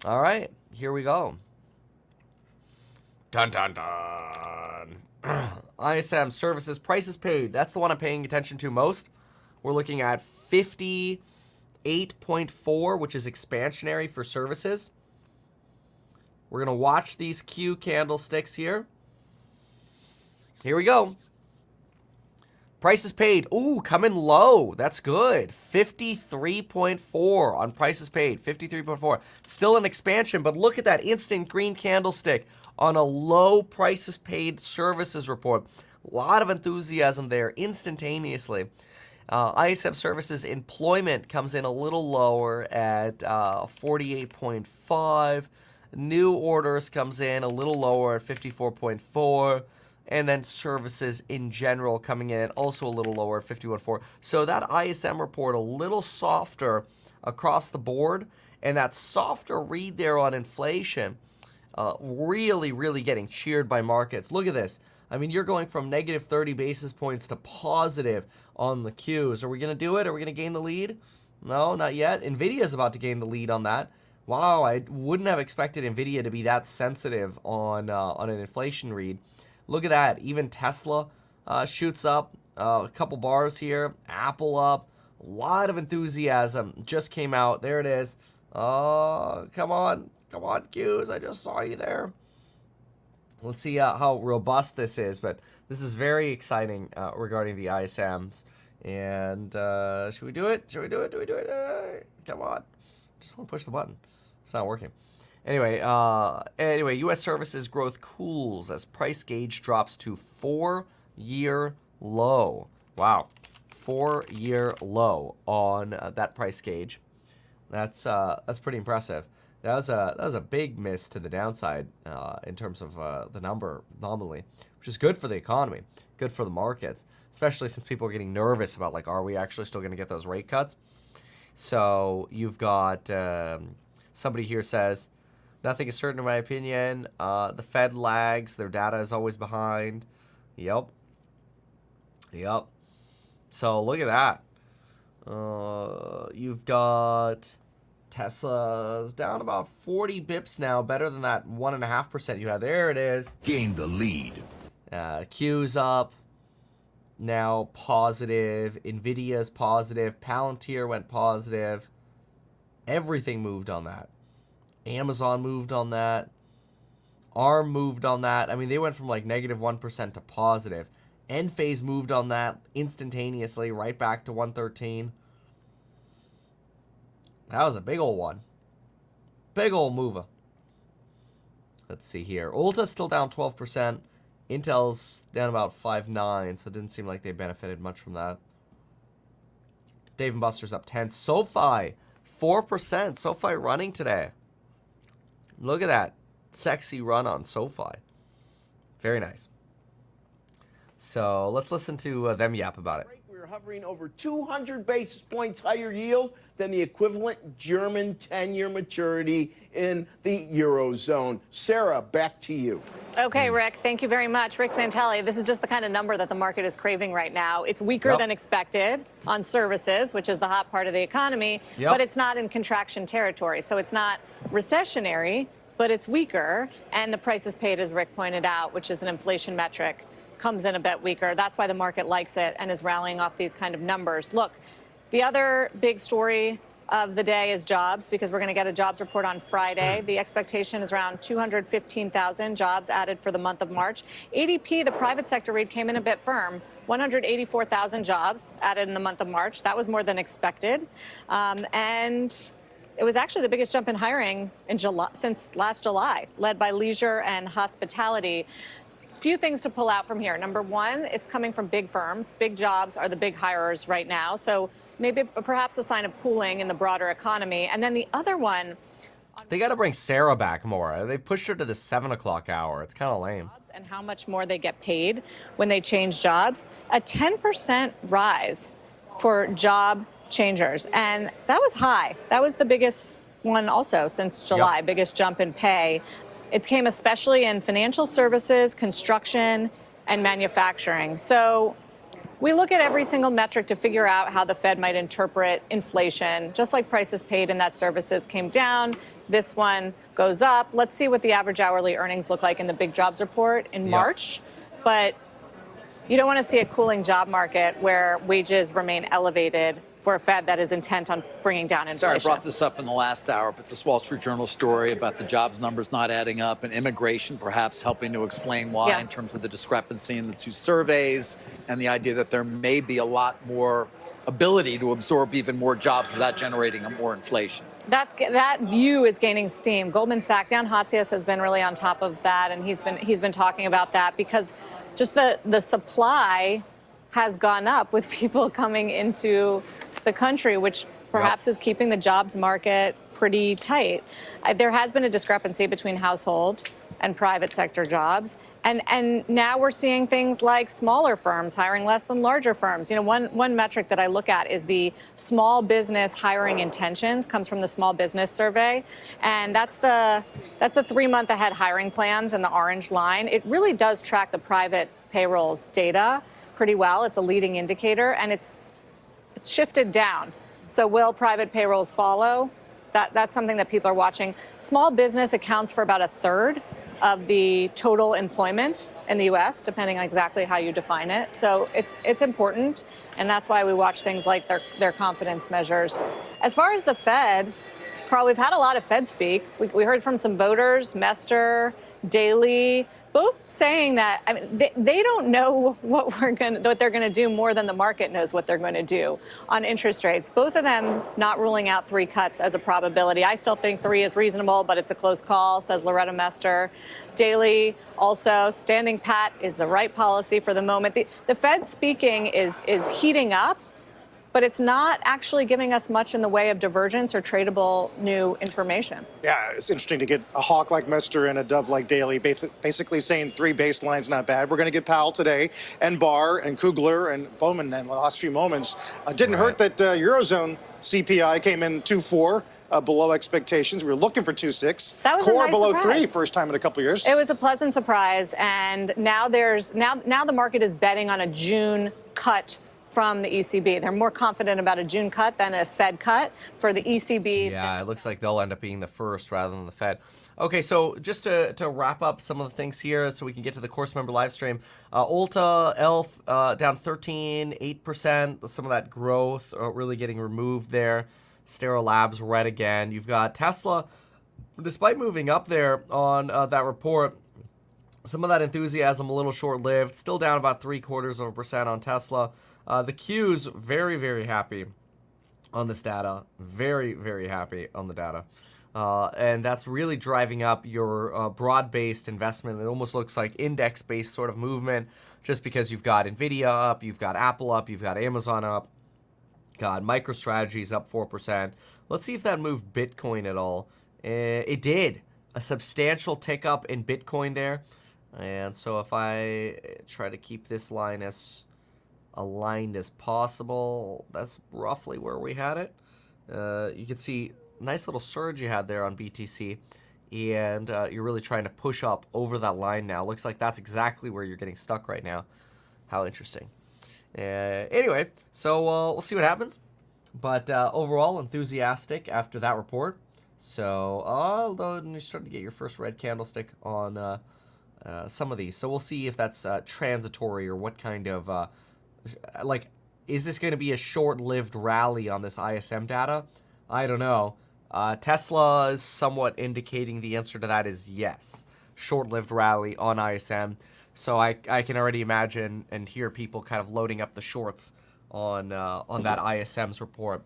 All right, here we go. Dun, dun, dun. ISM services prices paid. That's the one I'm paying attention to most. We're looking at 58.4, which is expansionary for services. We're going to watch these Q candlesticks here. Here we go. Prices paid. Ooh, coming low. That's good. 53.4 on prices paid. 53.4. Still an expansion, but look at that instant green candlestick on a low prices paid services report. A lot of enthusiasm there instantaneously. ISM services employment comes in a little lower at 48.5. New orders comes in a little lower at 54.4. And then services in general coming in also a little lower at 51.4. So that ISM report a little softer across the board. And that softer read there on inflation really, really getting cheered by markets. Look at this. I mean, you're going from negative 30 basis points to positive on the Qs. Are we going to do it? Are we going to gain the lead? No, not yet. NVIDIA's about to gain the lead on that. Wow, I wouldn't have expected NVIDIA to be that sensitive on an inflation read. Look at that. Even Tesla shoots up a couple bars here. Apple up. A lot of enthusiasm just came out. There it is. Oh, come on. Come on, Qs. I just saw you there. Let's see how robust this is. But this is very exciting regarding the ISMs. And should we do it? Should we do it? Do we do it? Come on. Just want to push the button. It's not working. Anyway, U.S. services growth cools as price gauge drops to 4-year low. Wow, 4-year low on that price gauge. That's pretty impressive. That was a big miss to the downside in terms of the number nominally, which is good for the economy, good for the markets, especially since people are getting nervous about, like, are we actually still going to get those rate cuts? So you've got somebody here says, nothing is certain in my opinion. The Fed lags. Their data is always behind. Yep. So look at that. You've got Tesla's down about 40 bips now, better than that 1.5% you had. There it is. Gained the lead. Q's up, now positive. Nvidia's positive. Palantir went positive. Everything moved on that. Amazon moved on that. ARM moved on that. I mean, they went from like -1% to positive. Enphase moved on that instantaneously, right back to 113. That was a big old one. Big old mover. Let's see here. Ulta's still down 12%. Intel's down about 5.9, so it didn't seem like they benefited much from that. Dave & Buster's up 10. SoFi, 4%. SoFi running today. Look at that sexy run on SoFi. Very nice. So let's listen to them yap about it. We're hovering over 200 basis points higher yield than the equivalent German 10-year maturity in the Eurozone. Sarah, back to you. Okay, Rick, thank you very much. Rick Santelli, this is just the kind of number that the market is craving right now. It's weaker than expected on services, which is the hot part of the economy, but it's not in contraction territory. So it's not recessionary, but it's weaker. And the prices paid, as Rick pointed out, which is an inflation metric, comes in a bit weaker. That's why the market likes it and is rallying off these kind of numbers. Look, the other big story of the day is jobs, because we're going to get a jobs report on Friday. The expectation is around 215,000 jobs added for the month of March. ADP, the private sector read, came in a bit firm. 184,000 jobs added in the month of March. That was more than expected. And it was actually the biggest jump in hiring in July, since last July, led by leisure and hospitality. Few things to pull out from here. Number one, it's coming from big firms. Big jobs are the big hirers right now. So maybe perhaps a sign of cooling in the broader economy. And then the other one. They got to bring Sarah back more. They pushed her to the 7 o'clock hour. It's kind of lame. And how much more they get paid when they change jobs. A 10% rise for job changers. And that was high. That was the biggest one also since July, biggest jump in pay. It came especially in financial services, construction, and manufacturing. So we look at every single metric to figure out how the Fed might interpret inflation. Just like prices paid in that services came down, this one goes up. Let's see what the average hourly earnings look like in the big jobs report in March. But you don't want to see a cooling job market where wages remain elevated for a Fed that is intent on bringing down inflation. Sorry, I brought this up in the last hour, but this Wall Street Journal story about the jobs numbers not adding up and immigration perhaps helping to explain why in terms of the discrepancy in the two surveys and the idea that there may be a lot more ability to absorb even more jobs without generating more inflation. That view is gaining steam. Goldman Sachs, Dan Hatzius has been really on top of that, and he's been talking about that because just the supply has gone up with people coming into the country, which perhaps is keeping the jobs market pretty tight. There has been a discrepancy between household and private sector jobs. And now we're seeing things like smaller firms hiring less than larger firms. You know, one metric that I look at is the small business hiring intentions, comes from the Small Business Survey. And that's the 3-month ahead hiring plans in the orange line. It really does track the private payrolls data pretty well. It's a leading indicator, and it's shifted down. So will private payrolls follow? That's something that people are watching. Small business accounts for about 1/3 of the total employment in the U.S., depending on exactly how you define it. So it's important, and that's why we watch things like their confidence measures. As far as the Fed, Carl, we've had a lot of Fed speak. We heard from some voters, Mester, Daly, both saying that they don't know what they're going to do more than the market knows what they're going to do on interest rates. Both of them not ruling out 3 cuts as a probability. I still think 3 is reasonable, but it's a close call, says Loretta Mester. Daly also standing pat is the right policy for the moment. The Fed speaking is heating up, but it's not actually giving us much in the way of divergence or tradable new information. Yeah, it's interesting to get a hawk like Mester and a dove like Daly basically saying 3 baselines not bad. We're going to get Powell today, and Barr, and Kugler, and Bowman in the last few moments. Didn't hurt that Eurozone CPI came in 2.4. Below expectations. We were looking for 2.6. That was Core a nice below surprise. 3, first time in a couple of years. It was a pleasant surprise, and now the market is betting on a June cut from the ECB. They're more confident about a June cut than a Fed cut for the ECB. Yeah, it looks like they'll end up being the first rather than the Fed. Okay, so just to wrap up some of the things here so we can get to the course member live stream. Ulta, ELF down 8%. Some of that growth really getting removed there. Stereo Labs red again. You've got Tesla, despite moving up there on that report, some of that enthusiasm a little short-lived. Still down about 0.75% on Tesla. The Q's very, very happy on this data. Very, very happy on the data. And that's really driving up your broad-based investment. It almost looks like index-based sort of movement just because you've got NVIDIA up, you've got Apple up, you've got Amazon up. God, MicroStrategy's up 4%. Let's see if that moved Bitcoin at all. It did. A substantial tick up in Bitcoin there. And so if I try to keep this line as aligned as possible, that's roughly where we had it. You can see nice little surge you had there on BTC. And you're really trying to push up over that line now. Looks like that's exactly where you're getting stuck right now. How interesting. Anyway, so we'll see what happens. But overall, enthusiastic after that report. So, although you're starting to get your first red candlestick on some of these. So we'll see if that's transitory or what kind of, is this going to be a short-lived rally on this ISM data? I don't know. Tesla is somewhat indicating the answer to that is yes. Short-lived rally on ISM. So I can already imagine and hear people kind of loading up the shorts on that ISM's report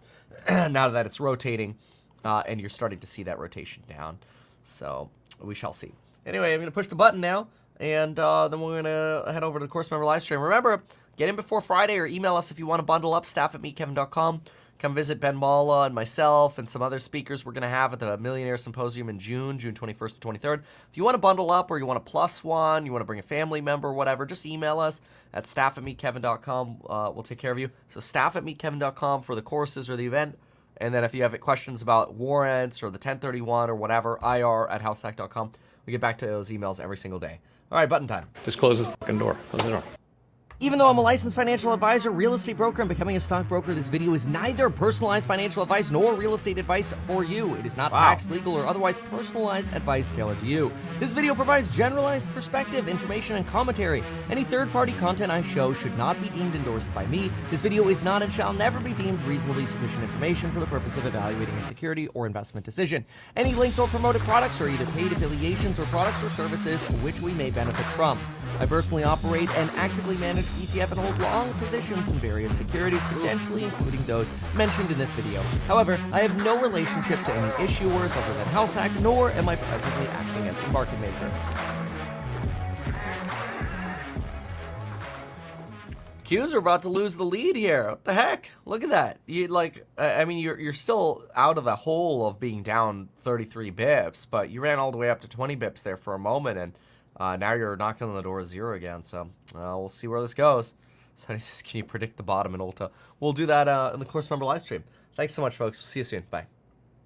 now that it's rotating and you're starting to see that rotation down. So we shall see. Anyway, I'm going to push the button now, and then we're going to head over to the course member live stream. Remember, get in before Friday or email us if you want to bundle up, staff@meetkevin.com. Come visit Ben Malla and myself and some other speakers we're going to have at the Millionaire Symposium in June 21st to 23rd. If you want to bundle up or you want to plus one, you want to bring a family member or whatever, just email us at staff@meetkevin.com. We'll take care of you. So staff@meetkevin.com for the courses or the event. And then if you have questions about warrants or the 1031 or whatever, ir@househack.com. We get back to those emails every single day. All right, button time. Just close the fucking door. Close the door. Even though I'm a licensed financial advisor, real estate broker, and becoming a stockbroker, this video is neither personalized financial advice nor real estate advice for you. It is not tax, legal, or otherwise personalized advice tailored to you. This video provides generalized perspective, information, and commentary. Any third-party content I show should not be deemed endorsed by me. This video is not and shall never be deemed reasonably sufficient information for the purpose of evaluating a security or investment decision. Any links or promoted products are either paid affiliations or products or services which we may benefit from. I personally operate and actively manage the ETF and hold long positions in various securities, potentially including those mentioned in this video. However, I have no relationship to any issuers other than HouseHack, nor am I presently acting as a market maker. Qs are about to lose the lead here. What the heck? Look at that. You're still out of the hole of being down 33 bips, but you ran all the way up to 20 bips there for a moment, and now you're knocking on the door of zero again, so we'll see where this goes. Sonny says, can you predict the bottom in Ulta? We'll do that in the course member live stream. Thanks so much, folks. We'll see you soon. Bye.